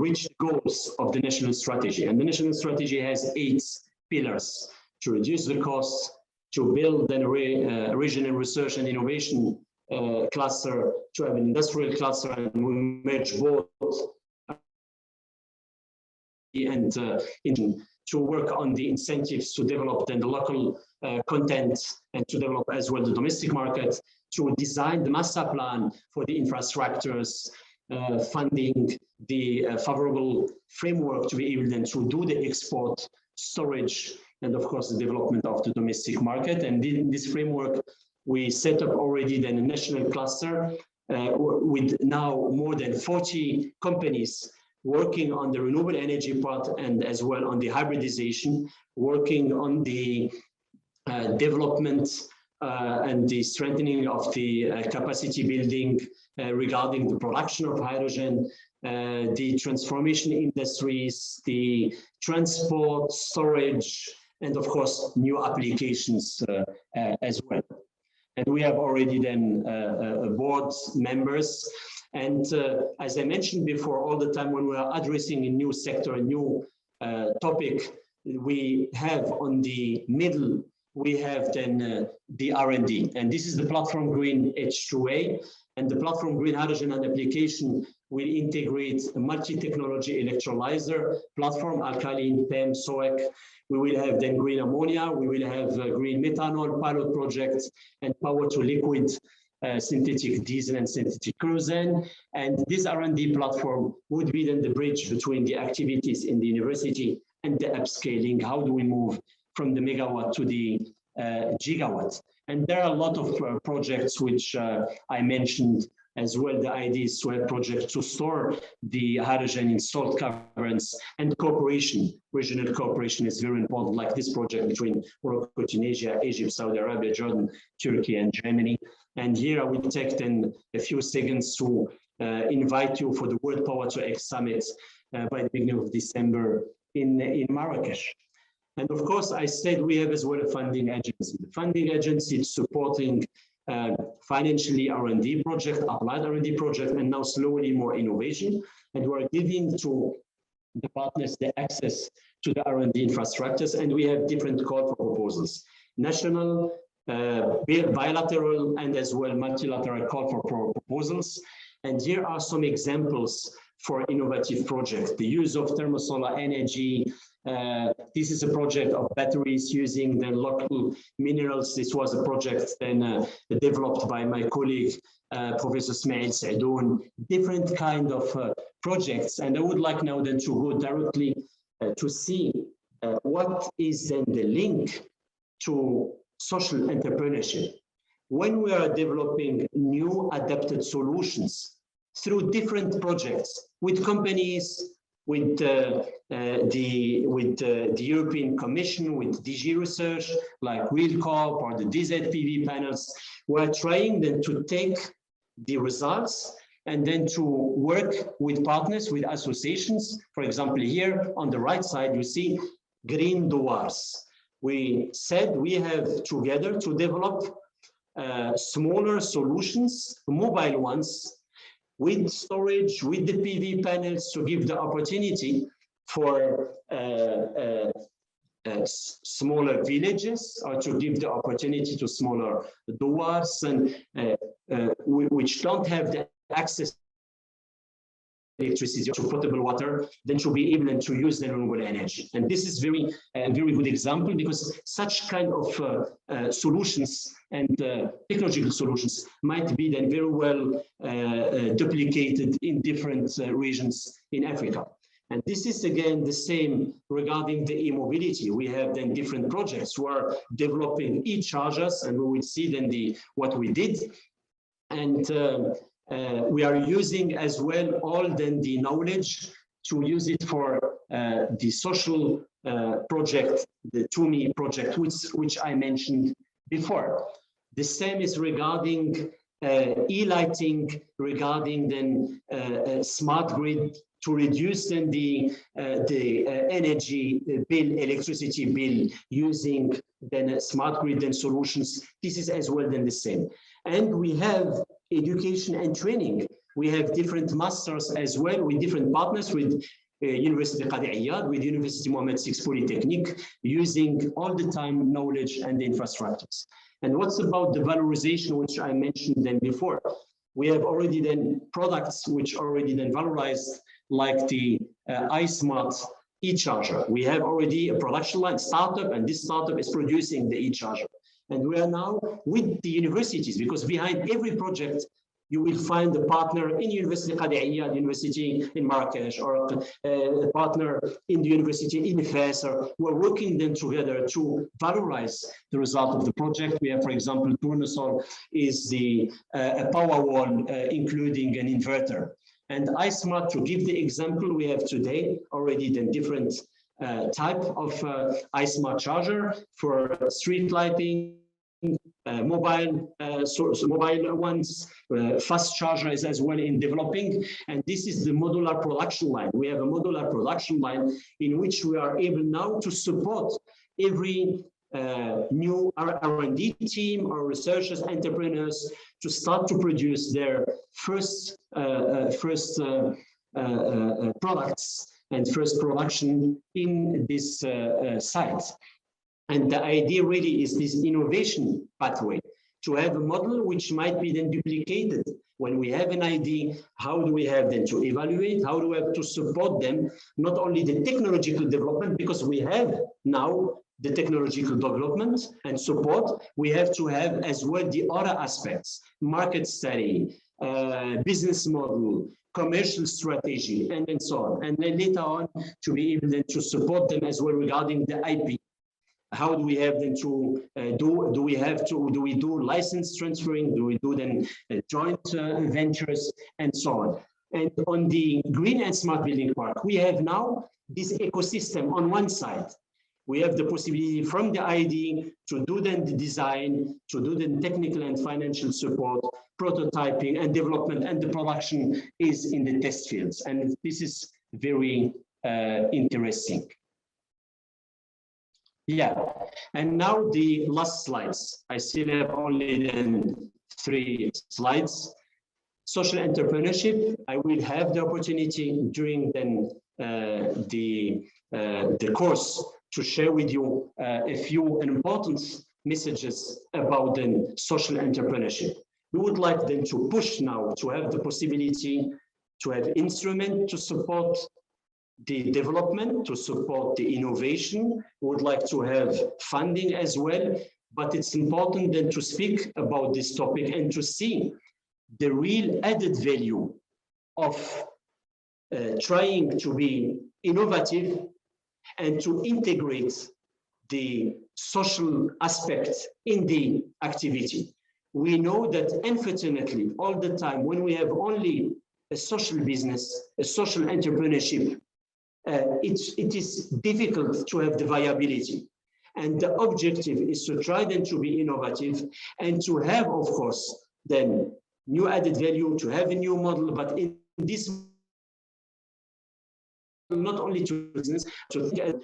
reach the goals of the national strategy. And the national strategy has 8 pillars: to reduce the costs, to build then a regional research and innovation cluster, to have an industrial cluster, and we merge both, and to work on the incentives to develop then the local content, and to develop as well the domestic market, to design the master plan for the infrastructures, funding the favorable framework to be able then to do the export, storage, and of course the development of the domestic market. And in this framework, we set up already then a national cluster with now more than 40 companies working on the renewable energy part, and as well on the hybridization, working on the development and the strengthening of the capacity building regarding the production of hydrogen, the transformation industries, the transport, storage, and of course new applications as well. And we have already then board members And as I mentioned before, all the time when we are addressing a new sector, a new topic, we have on the middle, we have then the R&D. And this is the platform Green H2A. And the platform Green Hydrogen and Application will integrate a multi-technology electrolyzer platform, alkaline, PEM, SOEC. We will have then green ammonia. We will have green methanol pilot projects and power to liquid synthetic diesel and synthetic kerosene. And this R&D platform would be then the bridge between the activities in the university and the upscaling. How do we move from the megawatt to the gigawatt? And there are a lot of projects which I mentioned as well. The idea is to have projects to store the hydrogen in salt caverns, and cooperation, regional cooperation is very important, like this project between Morocco, Tunisia, Egypt, Saudi Arabia, Jordan, Turkey, and Germany. And here I will take then a few seconds to invite you for the World Power to X Summit by the beginning of December in Marrakesh. And of course, I said we have as well a funding agency. The funding agency is supporting financially R&D project, applied R&D project, and now slowly more innovation. And we're giving to the partners the access to the R&D infrastructures, and we have different call for proposals. National, bilateral, and as well multilateral call for proposals. And here are some examples for innovative projects. The use of thermosolar energy. This is a project of batteries using the local minerals. This was a project then developed by my colleague, Professor Ismail Saedoun. Different kind of projects. And I would like now then to go directly to see what is then the link to social entrepreneurship. When we are developing new adapted solutions through different projects with companies, with the European Commission, with DG Research, like RealCorp or the DZPV panels, we're trying then to take the results and then to work with partners, with associations. For example, here on the right side, you see Green Doors. We said we have together to develop smaller solutions, mobile ones, with storage, with the PV panels, to give the opportunity for smaller villages, or to give the opportunity to smaller douars, and which don't have the access electricity to potable water, then to be able to use the renewable energy. And this is very good example, because such kind of solutions and technological solutions might be then very well duplicated in different regions in Africa. And this is again the same regarding the e-mobility. We have then different projects who are developing e-chargers, and we will see then what we did. And we are using as well all then the knowledge to use it for the social project, the TUMI project, which I mentioned before. The same is regarding e-lighting, regarding then smart grid, to reduce then the energy bill, electricity bill, using then smart grid and solutions. This is as well then the same. And we have education and training. We have different masters as well with different partners, with University Qadi Iyad, with University Mohammed VI Polytechnique, using all the time knowledge and the infrastructures. And what's about the valorization, which I mentioned then before? We have already then products which already then valorized, like the ISMART e-charger. We have already a production line startup, and this startup is producing the e-charger. And we are now with the universities, because behind every project, you will find a partner in University Qadi Iyad, University in Marrakesh, or a partner in the university in Fes. We're working then together to valorize the result of the project. We have, for example, Tournesol is the power wall, including an inverter. And iSmart, to give the example, we have today already then different type of iSmart charger for street lighting, mobile ones, fast charger is as well in developing. And this is the modular production line. We have a modular production line in which we are able now to support every new R&D team or researchers, entrepreneurs to start to produce their first products and first production in this site. And the idea really is this innovation pathway, to have a model which might be then duplicated. When we have an idea, how do we have then to evaluate? How do we have to support them? Not only the technological development, because we have now the technological development and support, we have to have as well the other aspects, market study, business model, commercial strategy, and so on. And then later on, to be able then to support them as well regarding the IP. How do we have them to do we do license transferring? Do we do then joint ventures and so on? And on the green and smart building park, we have now this ecosystem on one side. We have the possibility from the idea to do then the design, to do the technical and financial support, prototyping and development, and the production is in the test fields. And this is very interesting. Yeah, and now the last slides. I still have only then 3 slides. Social entrepreneurship. I will have the opportunity during then the course to share with you a few important messages about then social entrepreneurship. We would like then to push now to have the possibility to have instruments to support the development, to support the innovation. We would like to have funding as well, but it's important then to speak about this topic and to see the real added value of trying to be innovative and to integrate the social aspect in the activity. We know that unfortunately all the time when we have only a social business, a social entrepreneurship, it is difficult to have the viability. And the objective is to try then to be innovative and to have, of course, then new added value, to have a new model, but in this not only to business, to think at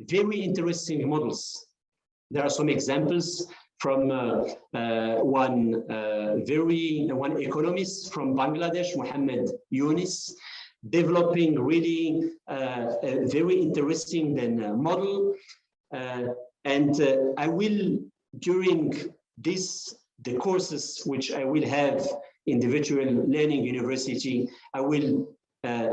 very interesting models. There are some examples from one economist from Bangladesh, Mohammed Yunus, developing really a very interesting then model. And I will, during the courses which I will have in the virtual learning university, I will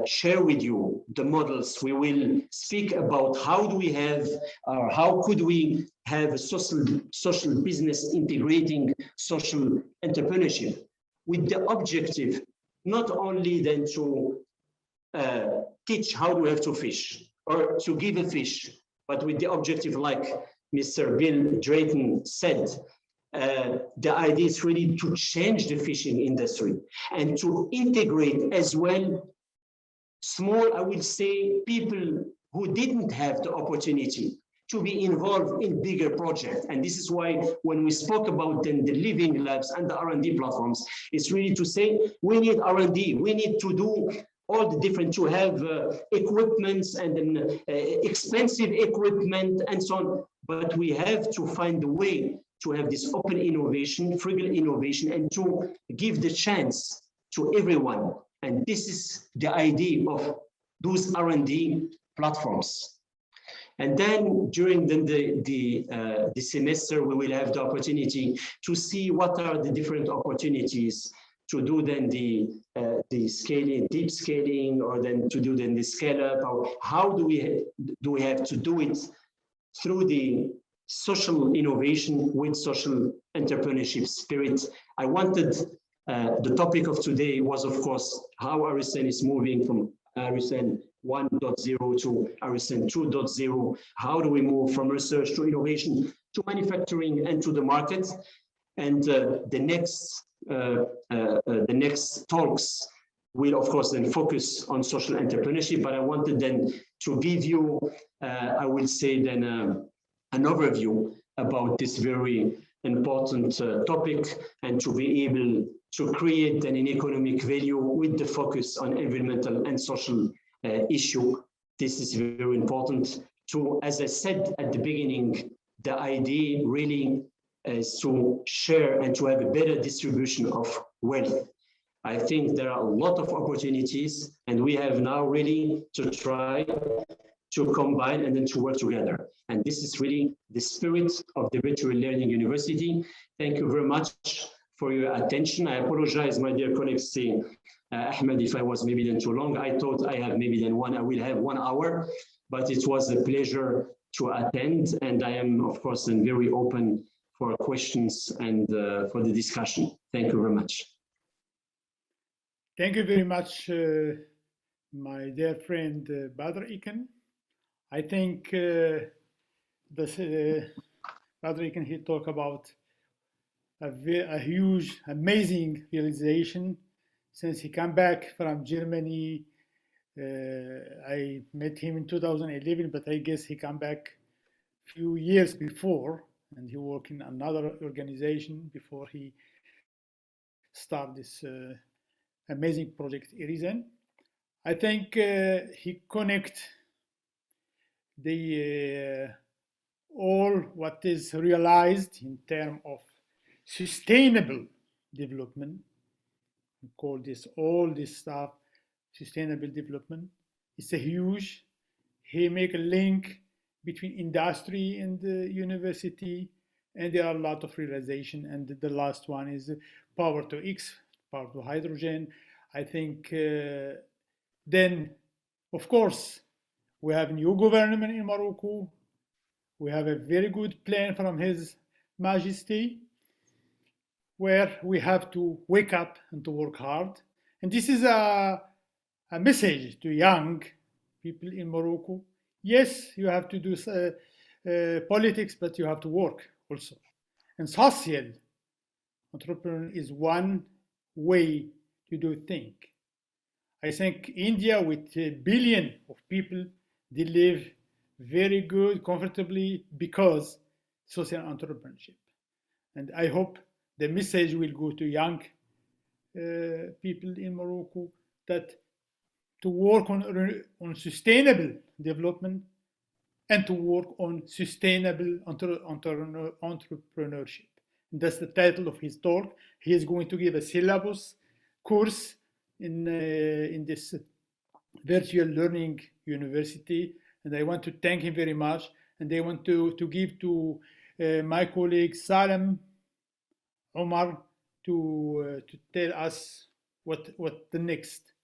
share with you the models. We will speak about how do we have, or how could we have a social business integrating social entrepreneurship, with the objective not only then to teach how do we have to fish or to give a fish, but with the objective, like Mr. Bill Drayton said, the idea is really to change the fishing industry and to integrate as well small, I will say, people who didn't have the opportunity to be involved in bigger projects. And this is why when we spoke about then the living labs and the R&D platforms, it's really to say we need R&D, we need to do all the different, to have equipments and then expensive equipment and so on. But we have to find a way to have this open innovation, frugal innovation, and to give the chance to everyone. And this is the idea of those R&D platforms. And then during the semester, we will have the opportunity to see what are the different opportunities to do then the scaling, deep scaling, or then to do then the scale up. Or how do we have to do it through the social innovation with social entrepreneurship spirit. I wanted, the topic of today was, of course, how IRESEN is moving from IRESEN 1.0 to IRESEN 2.0. How do we move from research to innovation to manufacturing and to the market? And the next talks will, of course, then focus on social entrepreneurship. But I wanted then to give you, I will say then, an overview about this very important topic, and to be able to create an economic value with the focus on environmental and social issue. This is very important to, as I said at the beginning, the idea really is to share and to have a better distribution of wealth. I think there are a lot of opportunities, and we have now really to try to combine and then to work together. And this is really the spirit of the Virtual Learning University. Thank you very much for your attention. I apologize, my dear colleagues, Ahmed, if I was maybe then too long. I thought I have maybe then I will have 1 hour, but it was a pleasure to attend. And I am, of course, then very open for questions and for the discussion. Thank you very much. Thank you very much, my dear friend Badr Ikken. I think Badr Ikken, he talked about a huge, amazing realization since he came back from Germany. I met him in 2011, but I guess he came back a few years before, and he worked in another organization before he started this amazing project, IRESEN'S. I think he connect the all what is realized in terms of sustainable development. We call this all this stuff sustainable development. It's a huge. He make a link between industry and the university, and there are a lot of realization. And the last one is power to X, power to hydrogen. I think then, of course, we have new government in Morocco. We have a very good plan from His Majesty, where we have to wake up and to work hard. And this is a message to young people in Morocco. Yes, you have to do politics, but you have to work also. And social entrepreneur is one way to do things. I think India, with a billion of people, they live very good, comfortably, because social entrepreneurship. And I hope the message will go to young people in Morocco that to work on sustainable development and to work on sustainable entrepreneurship. And that's the title of his talk. He is going to give a syllabus course in this virtual learning university, and I want to thank him very much. And I want to give to my colleague Salem Omar to tell us what the next.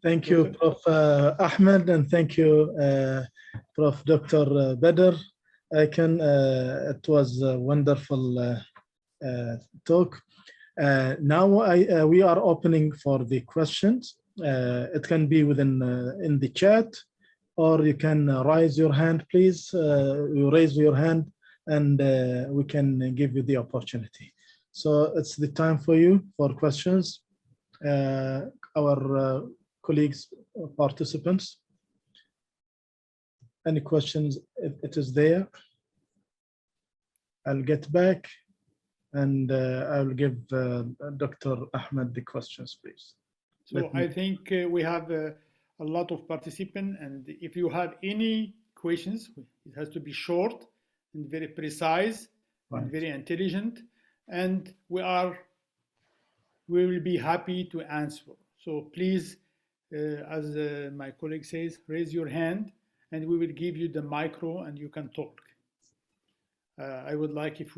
Thank you, Prof. Ahmed, and thank you, Prof. Dr. Badr Ikken. It was a wonderful talk. Now we are opening for the questions. It can be within in the chat, or you can raise your hand, please. You raise your hand, and we can give you the opportunity. So it's the time for you for questions. Our colleagues, participants. Any questions? It is there. I'll get back, and I'll give Dr. Ahmed the questions, please. So I think we have a lot of participants, and if you have any questions, it has to be short and very precise, right, and very intelligent, and we will be happy to answer. So please, as my colleague says, raise your hand, and we will give you the micro, and you can talk. I would like if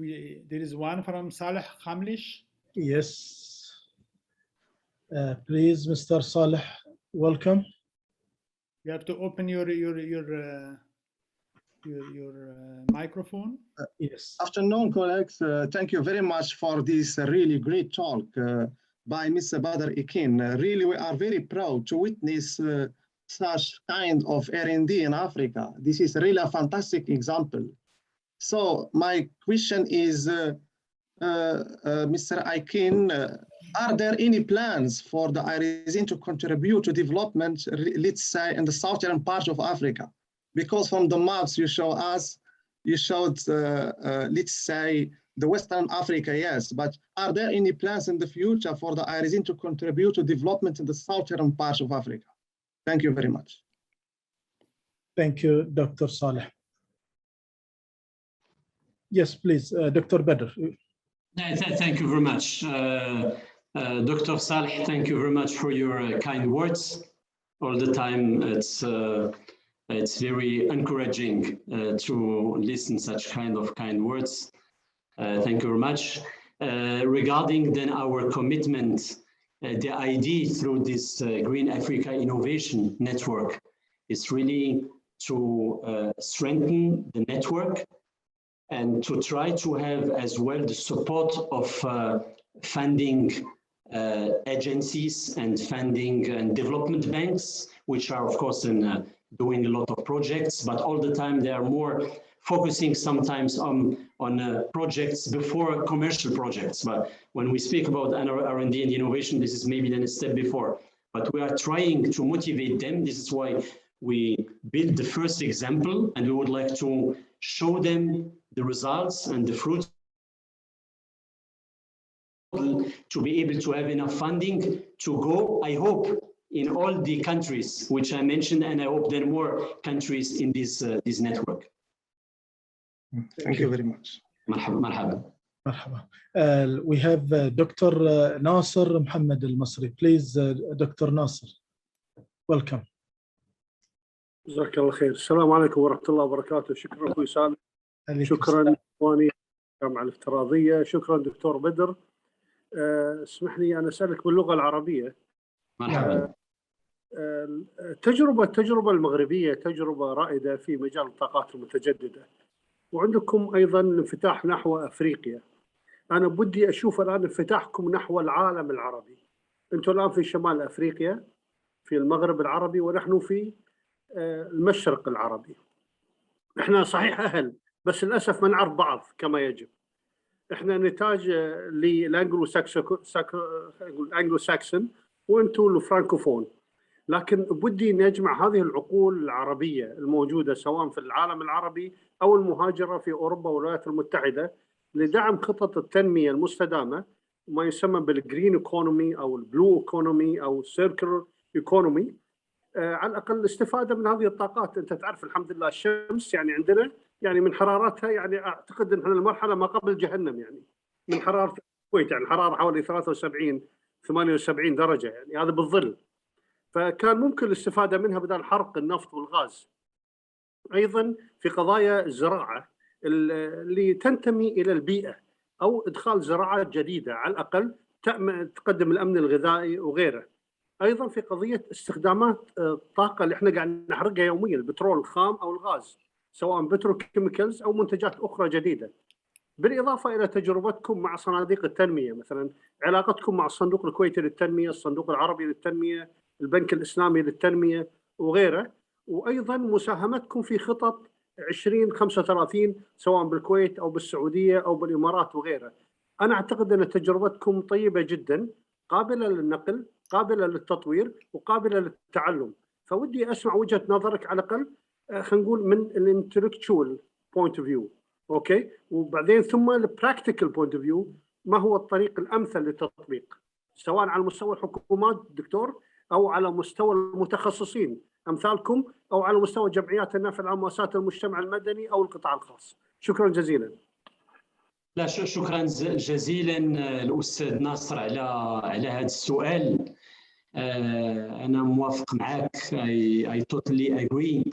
there is one from Saleh Khamlish. Yes. Please, Mr. Saleh, welcome. You have to open your microphone. Yes. Afternoon, colleagues. Thank you very much for this really great talk by Mr. Badr Ikken. Really, we are very proud to witness such kind of R&D in Africa. This is really a fantastic example. So my question is, Mr. Ikken, are there any plans for the IRESEN'S to contribute to development, let's say, in the southern part of Africa? Because from the maps you show us, you showed, let's say, the Western Africa, yes, but are there any plans in the future for the IRESEN'S to contribute to development in the southern part of Africa? Thank you very much. Thank you, Dr. Saleh. Yes, please, Dr. Badr. Thank you very much. Dr. Saleh, thank you very much for your kind words. All the time, it's very encouraging to listen such kind words. Thank you very much. Regarding then our commitment, the idea through this Green Africa Innovation Network is really to strengthen the network and to try to have as well the support of funding agencies and funding and development banks, which are of course doing a lot of projects, but all the time they are more focusing sometimes on projects before commercial projects. But when we speak about R&D and innovation, this is maybe then a step before. But we are trying to motivate them. This is why we built the first example, and we would like to show them the results and the fruits to be able to have enough funding to go, I hope, in all the countries which I mentioned, and I hope there are more countries in this network. Thank you very much. Marhaba. Marhaba. We have Dr. Nasser Mohammed Al-Masri. Please, Dr. Nasser, welcome. جزاك الله خير. السلام عليكم ورحمة الله وبركاته. شكرا أخوي صالح. شكرا إخواني الجامعة الافتراضية. شكرا دكتور بدر. اسمح لي أنا أسألك باللغة العربية. مرحبا. التجربة المغربية تجربة رائدة في مجال الطاقات المتجددة، وعندكم أيضا انفتاح نحو أفريقيا. أنا بدي أشوف الآن انفتاحكم نحو العالم العربي. أنتم الآن في شمال أفريقيا، في المغرب العربي، ونحن في المشرق العربي. احنا صحيح أهل، بس للأسف ما نعرف بعض كما يجب. احنا نتاج للأنجلو ساكسون وأنتم الفرانكوفون. لكن بدي نجمع هذه العقول العربية الموجودة سواء في العالم العربي أو المهاجرة في أوروبا والولايات المتحدة لدعم خطط التنمية المستدامة، ما يسمى بالجرين ايكونومي أو البلو ايكونومي أو السيركلر ايكونومي. على الأقل الاستفادة من هذه الطاقات. أنت تعرف الحمد لله الشمس يعني عندنا يعني من حرارتها يعني أعتقد أن المرحلة ما قبل جهنم، يعني من حرارة الكويت يعني الحرارة حوالي 73-78 درجة، يعني هذا بالظل. فكان ممكن الاستفادة منها بدل حرق النفط والغاز. أيضا في قضايا الزراعة اللي تنتمي إلى البيئة أو إدخال زراعات جديدة على الأقل تقدم الأمن الغذائي وغيره. أيضا في قضية استخدامات الطاقة اللي احنا قاعد نحرقها يوميا، البترول الخام أو الغاز، سواء بتروكيميكالز أو منتجات أخرى جديدة. بالإضافة إلى تجربتكم مع صناديق التنمية، مثلا علاقتكم مع الصندوق الكويتي للتنمية، الصندوق العربي للتنمية، البنك الإسلامي للتنمية وغيره، وأيضا مساهمتكم في خطط 2035 سواء بالكويت أو بالسعودية أو بالإمارات وغيره. أنا أعتقد أن تجربتكم طيبة جدا، قابلة للنقل، قابلة للتطوير، وقابلة للتعلم. فودي أسمع وجهة نظرك على الأقل خلينا نقول من الانتلكتشوال بوينت اوف فيو، اوكي، وبعدين ثم البراكتيكال بوينت اوف فيو، ما هو الطريق الأمثل للتطبيق سواء على مستوى الحكومات دكتور أو على مستوى المتخصصين أمثالكم أو على مستوى جمعيات النفع العام ومؤسسات المجتمع المدني أو القطاع الخاص. شكرا جزيلا. لا شكرا جزيلا الأستاذ ناصر على هذا السؤال. أنا موافق معك. I totally agree.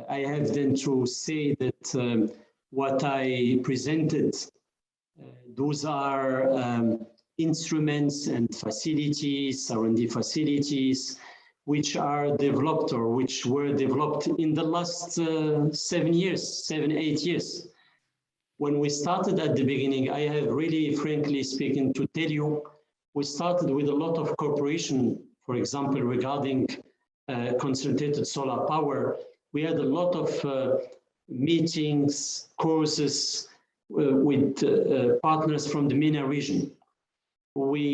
I have then to say that what I presented, those are instruments and facilities, R&D facilities, which are developed or which were developed in the last 7-8 years. When we started at the beginning, I have really, frankly speaking, to tell you, we started with a lot of cooperation, for example, regarding concentrated solar power. We had a lot of meetings, courses with partners from the MENA region. We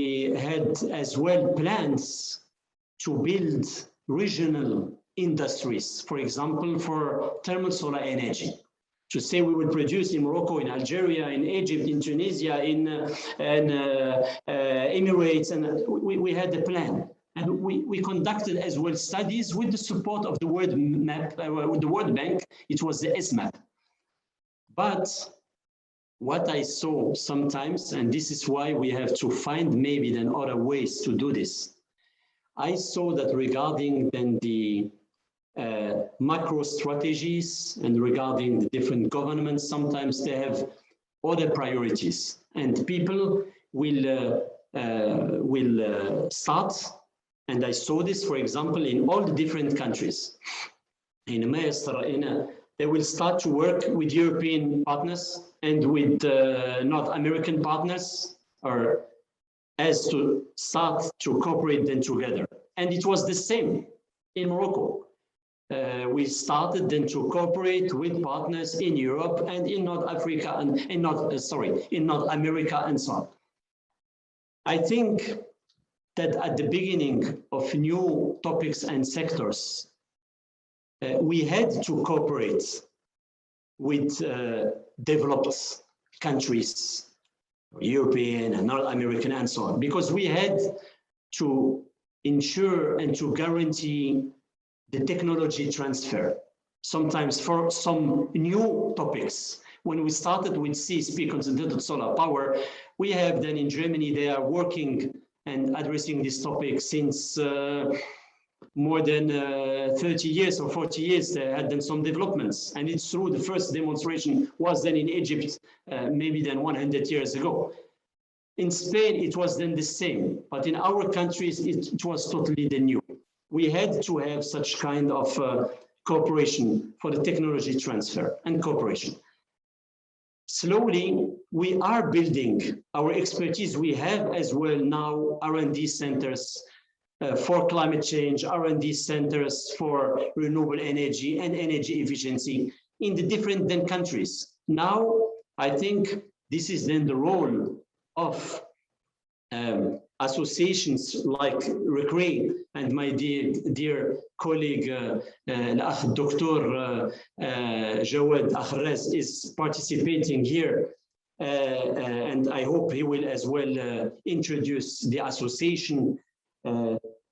had as well plans to build regional industries, for example, for thermal solar energy. To say we will produce in Morocco, in Algeria, in Egypt, in Tunisia, in Emirates, and we had a plan. And we conducted as well studies with the support of the World Bank. It was the ISMAT. But what I saw sometimes, and this is why we have to find maybe then other ways to do this, I saw that regarding then the macro strategies and regarding the different governments, sometimes they have other priorities, and people will start, and I saw this, for example, in all the different countries. They will start to work with European partners and with North American partners, or as to start to cooperate then together. And it was the same in Morocco. We started then to cooperate with partners in Europe and in North Africa and in North America and so on. I think that at the beginning of new topics and sectors, we had to cooperate with developed countries, European and North American and so on, because we had to ensure and to guarantee the technology transfer. Sometimes for some new topics, when we started with CSP, concentrated solar power, we have then in Germany, they are working and addressing this topic since more than 30 years or 40 years. They had done some developments, and it's true, the first demonstration was then in Egypt, maybe then 100 years ago. In Spain, it was then the same, but in our countries, it was totally the new. We had to have such kind of cooperation for the technology transfer and cooperation. Slowly, we are building our expertise. We have as well now R&D centers for climate change, R&D centers for renewable energy and energy efficiency in the different then countries. Now, I think this is then the role of associations like RECRE and my dear colleague, Dr. Jawad Akhrez is participating here. And I hope he will as well introduce the association.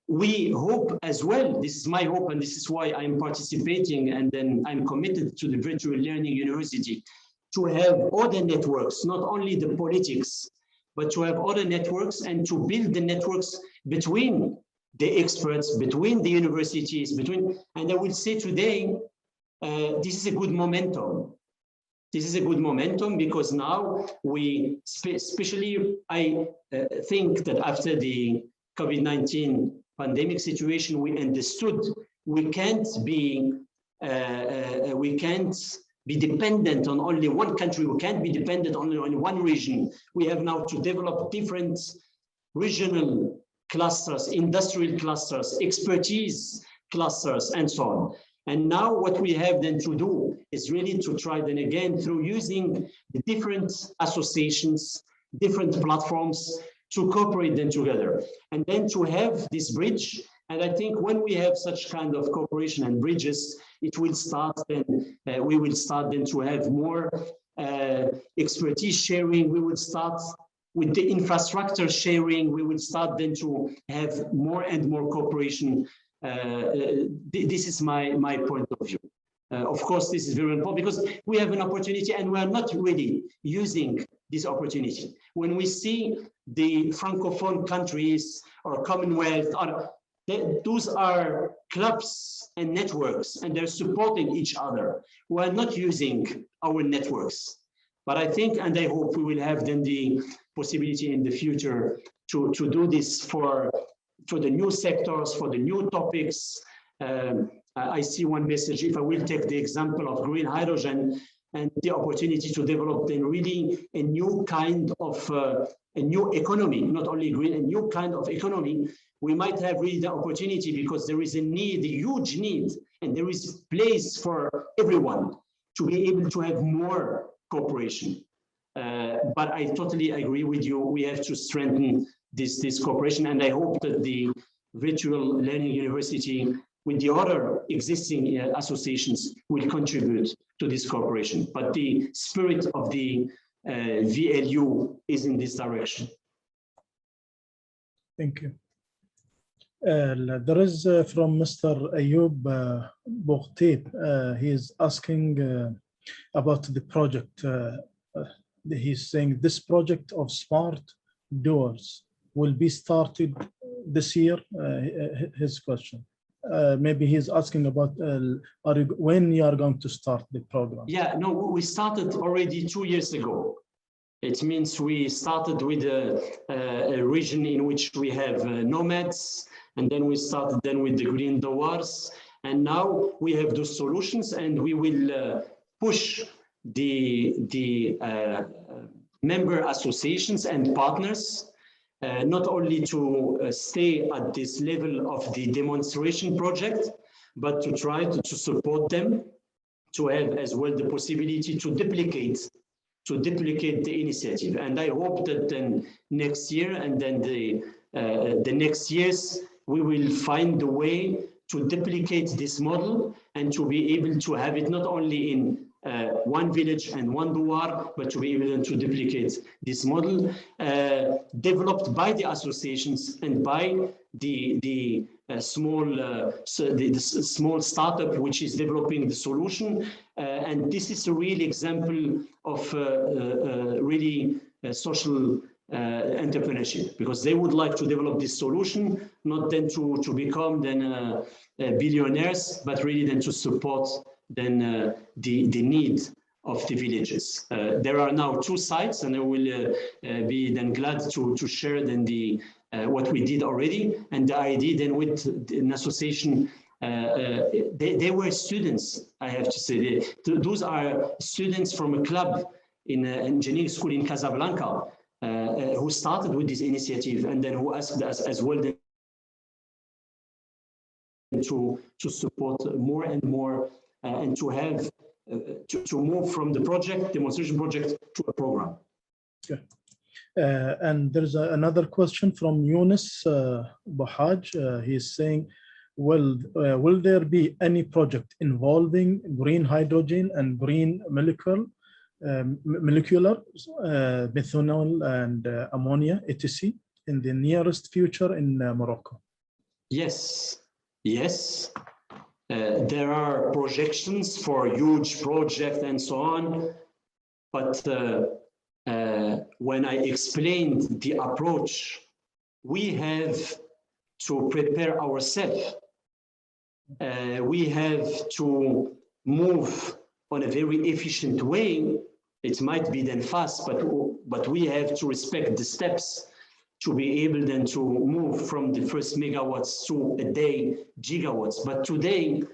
We hope as well, this is my hope, and this is why I'm participating, and then I'm committed to the Virtual Learning University, to have other networks, not only the politics, but to have other networks and to build the networks between the experts, between the universities, and I would say today, this is a good momentum. This is a good momentum because now we, especially I think that after the COVID-19 pandemic situation, we understood we can't be dependent on only one country. We can't be dependent only on one region. We have now to develop different regional clusters, industrial clusters, expertise clusters, and so on. And now what we have then to do is really to try then again through using the different associations, different platforms to cooperate them together, and then to have this bridge. And I think when we have such kind of cooperation and bridges, it will start then, we will start then to have more expertise sharing. We will start with the infrastructure sharing. We will start then to have more and more cooperation. This is my point of view. Of course, this is very important because we have an opportunity and we are not really using this opportunity. When we see the Francophone countries or Commonwealth, those are clubs and networks, and they're supporting each other. We are not using our networks. But I think, and I hope we will have then the possibility in the future to do this for the new sectors, for the new topics. I see one message, if I will take the example of green hydrogen and the opportunity to develop then really a new kind of, a new economy, not only green, a new kind of economy. We might have really the opportunity because there is a need, a huge need, and there is place for everyone to be able to have more cooperation. But I totally agree with you. We have to strengthen this cooperation, and I hope that the Virtual Learning University with the other existing associations will contribute to this cooperation. But the spirit of the VLU is in this direction. Thank you. There is from Mr. Ayub Boghtib. He is asking about the project. He's saying this project of smart doors will be started this year. His question. Maybe he's asking about when you are going to start the program. Yeah, no, we started already 2 years ago. It means we started with a region in which we have nomads, and then we started then with the green doors, and now we have those solutions, and we will push the member associations and partners not only to stay at this level of the demonstration project, but to try to support them to have as well the possibility to duplicate the initiative. And I hope that then next year and then the next years, we will find a way to duplicate this model and to be able to have it not only in one village and one douar, but to be able to duplicate this model developed by the associations and by the small startup which is developing the solution. And this is a real example of really social entrepreneurship, because they would like to develop this solution, not then to become then billionaires, but really then to support then the need of the villages. There are now 2 sites, and I will be then glad to share then what we did already. And the idea then with an association, they were students, I have to say. Those are students from a club in an engineering school in Casablanca who started with this initiative, and then who asked us as well to support more and more and to have to move from the project, demonstration project, to a program. Okay. And there's another question from Yunus Bahaj. He's saying, will there be any project involving green hydrogen and green molecular methanol and ammonia, etc., in the nearest future in Morocco? Yes, yes. There are projections for huge projects and so on, but when I explained the approach, we have to prepare ourselves. We have to move on a very efficient way. It might be then fast, but we have to respect the steps to be able then to move from the first megawatts to a day gigawatts. But today,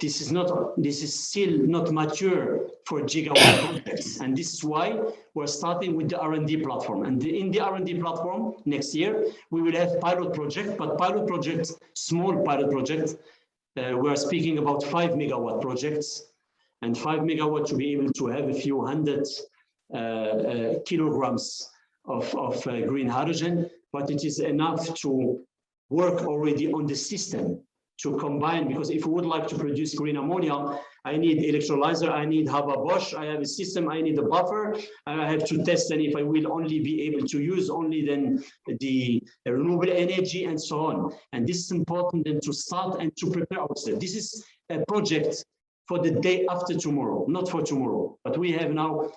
this is still not mature for gigawatt projects, and this is why we're starting with the R&D platform. And in the R&D platform next year, we will have pilot project, but pilot projects, small pilot projects. We're speaking about 5 megawatt projects, and 5 megawatt to be able to have a few hundred kilograms of green hydrogen, but it is enough to work already on the system to combine, because if we would like to produce green ammonia, I need electrolyzer, I need Haber-Bosch, I have a system, I need a buffer, I have to test, and if I will only be able to use only then the renewable energy and so on. And this is important then to start and to prepare ourselves. This is a project for the day after tomorrow, not for tomorrow, but we have now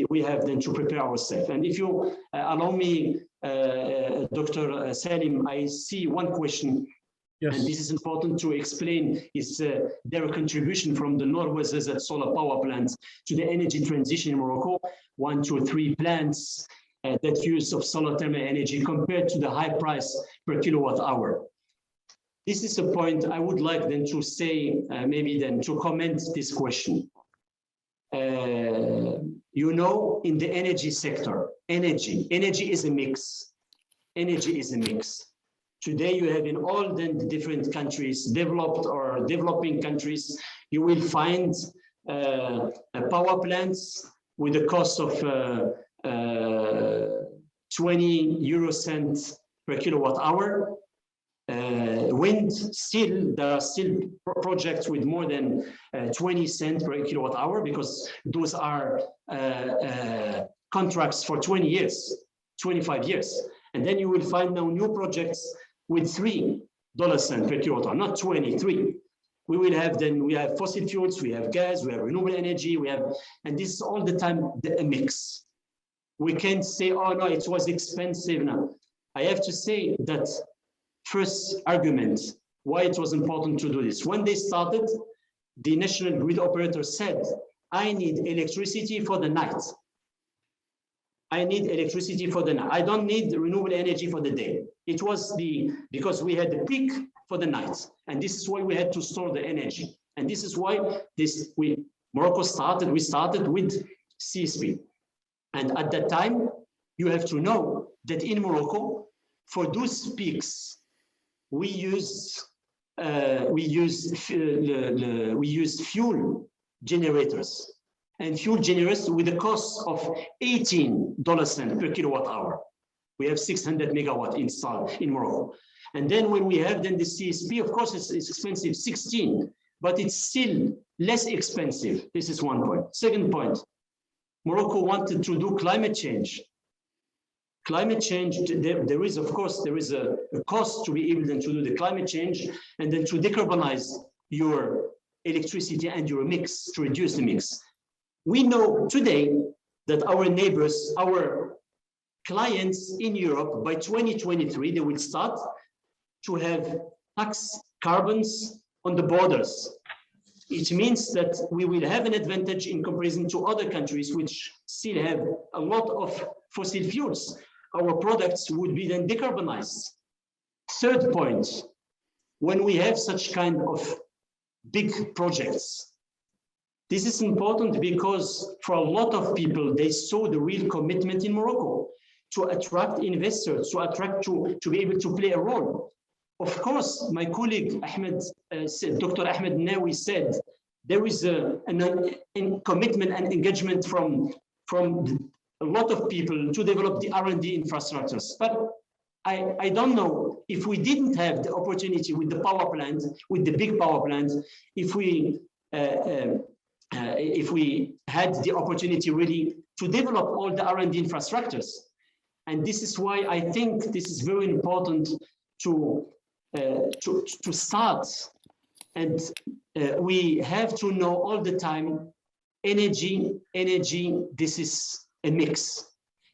we have then to prepare ourselves. And if you allow me, Dr. Salim, I see one question. Yes. And this is important to explain, is their contribution from the Northwest Desert solar power plants to the energy transition in Morocco. 1, 2, 3 plants that use of solar thermal energy compared to the high price per kilowatt hour. This is a point I would like then to say, maybe then to comment this question. You know, in the energy sector, energy is a mix. Energy is a mix. Today, you have in all the different countries, developed or developing countries, you will find power plants with a cost of 20 euro cents per kilowatt hour. Wind, still, there are still projects with more than 20 cents per kilowatt hour, because those are contracts for 20 years, 25 years. And then you will find now new projects with $3 per kilowatt hour, not 23. We will have then, we have fossil fuels, we have gas, we have renewable energy, we have, and this is all the time a mix. We can't say, oh no, it was expensive now. I have to say that first argument, why it was important to do this. When they started, the national grid operator said, I need electricity for the night. I need electricity for the night. I don't need renewable energy for the day. It was because we had the peak for the night. And this is why we had to store the energy. And this is why Morocco started, we started with CSP. And at that time, you have to know that in Morocco, for those peaks, we used fuel generators, and fuel generators with a cost of $18 per kilowatt hour. We have 600 megawatt installed in Morocco. And then when we have then the CSP, of course, it's expensive, 16, but it's still less expensive. This is one point. Second point, Morocco wanted to do climate change. Climate change, there is, of course, there is a cost to be able then to do the climate change and then to decarbonize your electricity and your mix, to reduce the mix. We know today that our neighbors, our clients in Europe, by 2023, they will start to have tax carbons on the borders. It means that we will have an advantage in comparison to other countries which still have a lot of fossil fuels. Our products would be then decarbonized. Third point, when we have such kind of big projects, this is important because for a lot of people, they saw the real commitment in Morocco to attract investors, to be able to play a role. Of course, my colleague Ahmed, Dr. Ahmed Nawi said, there is a commitment and engagement from a lot of people to develop the R&D infrastructures. But I don't know if we didn't have the opportunity with the power plant, with the big power plant, if we had the opportunity really to develop all the R&D infrastructures. And this is why I think this is very important to start. And we have to know all the time, energy, this is a mix.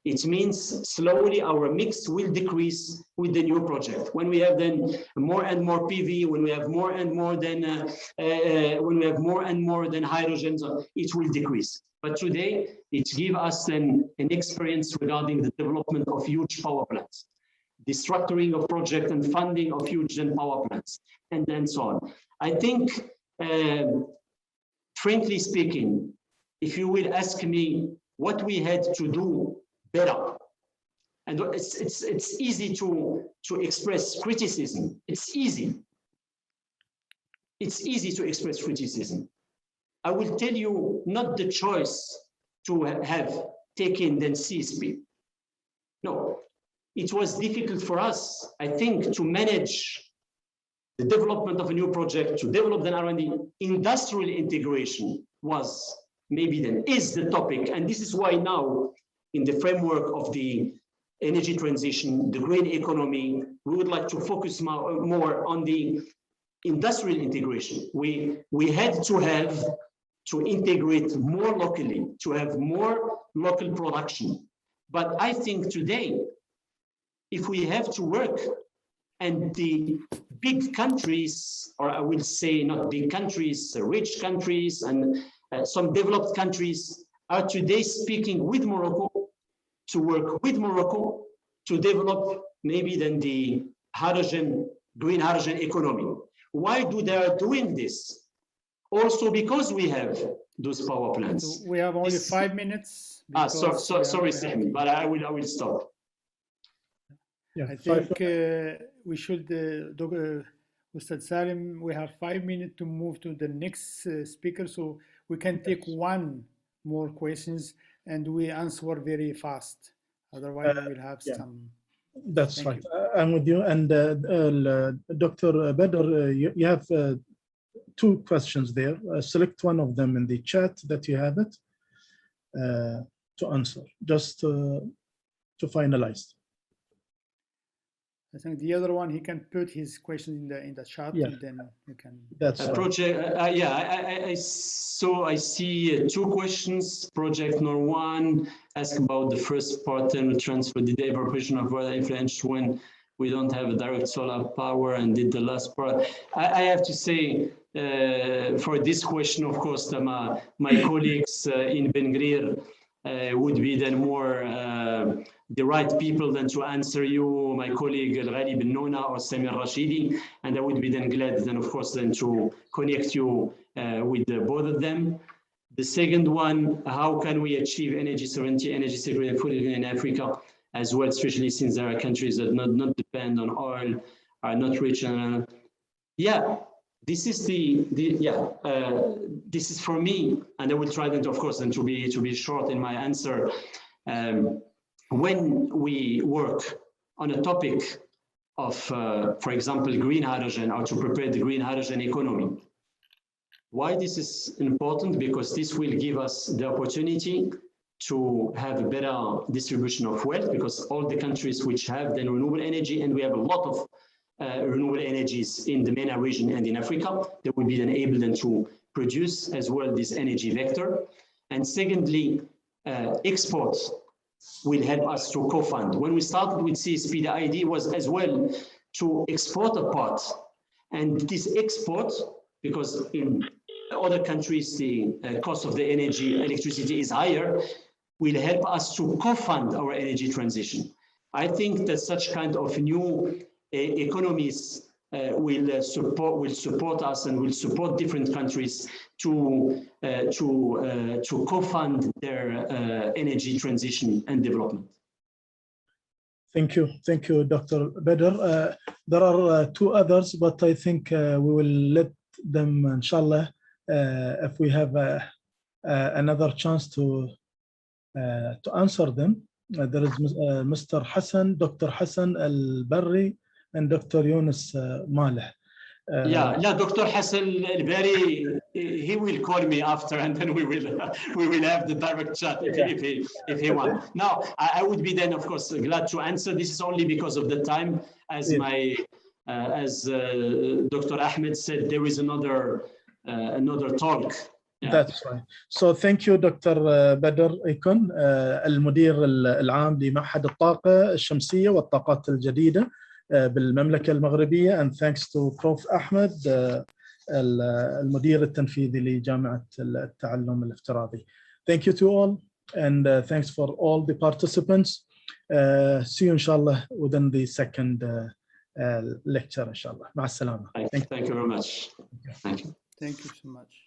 It means slowly our mix will decrease with the new project. When we have then more and more PV, when we have more and more than hydrogen, it will decrease. But today it gives us then an experience regarding the development of huge power plants, the structuring of project and funding of huge power plants, and then so on. I think, frankly speaking, if you will ask me what we had to do better, and it's easy to express criticism. It's easy to express criticism. I will tell you not the choice to have taken then CSP. No, it was difficult for us, I think, to manage the development of a new project, to develop the R&D. Industrial integration was maybe then is the topic. And this is why now, in the framework of the energy transition, the green economy, we would like to focus more on the industrial integration. We had to integrate more locally, to have more local production. But I think today, if we have to work, and the big countries, or I will say not big countries, rich countries and some developed countries are today speaking with Morocco, to work with Morocco to develop maybe then the green hydrogen economy. Why they are doing this? Also because we have those power plants. We have only 5 minutes. Sorry, Sami, but I will stop. Yeah, I think we should, Ustad Salim, we have 5 minutes to move to the next speaker, so we can take one more questions and we answer very fast. Otherwise, we will have some. That's right. I'm with you. And Dr. Badr, you have 2 questions there. Select one of them in the chat that you have it to answer, just to finalize. I think the other one, he can put his question in the chat, Yeah. and then you can. That's right. Project. I see two questions. Project number one ask about the first part, thermal transfer. Did the evaporation of water influence when we don't have a direct solar power? And did the last part? I have to say, for this question, of course, my colleagues in Ben Grir would be then more the right people than to answer you, my colleague Al-Ghali bin Nouna or Samir Rashidi, and I would be then glad then, of course, then to connect you with both of them. The second one, how can we achieve energy sovereignty, energy security and food in Africa as well, especially since there are countries that not depend on oil, are not rich. Yeah, this is this is for me, and I will try then, of course, then to be short in my answer. When we work on a topic of, for example, green hydrogen, or to prepare the green hydrogen economy, why this is important? Because this will give us the opportunity to have a better distribution of wealth, because all the countries which have then renewable energy, and we have a lot of renewable energies in the MENA region and in Africa, that will be then able then to produce as well this energy vector. And secondly, exports will help us to co-fund. When we started with CSP, the idea was as well to export a part, and this export, because in other countries the cost of the energy, electricity is higher, will help us to co-fund our energy transition. I think that such kind of new economies will support us and will support different countries to co-fund their energy transition and development. Thank you, Dr. Badr. There are two others, but I think we will let them, inshallah, if we have another chance to answer them. There is Mr. Hassan, Dr. Hassan Al-Barri, and Dr. Yunus Maleh. Dr. Hassan Al-Barri, he will call me after, and then we will have the direct chat if he wants. Now, I would be then, of course, glad to answer. This is only because of the time, as Dr. Ahmed said, there is another talk. That's right. So thank you, Dr. Badr Ikken, المدير العام لمعهد الطاقة الشمسية والطاقات الجديدة بالمملكة المغربية, and thanks to Prof. Ahmed, المدير التنفيذي لجامعة التعلم الافتراضي. Thank you to all, and thanks for all the participants. See you, inshallah, within the second lecture, inshallah. مع السلامة. Thank you very much. Thank you. Thank you so much.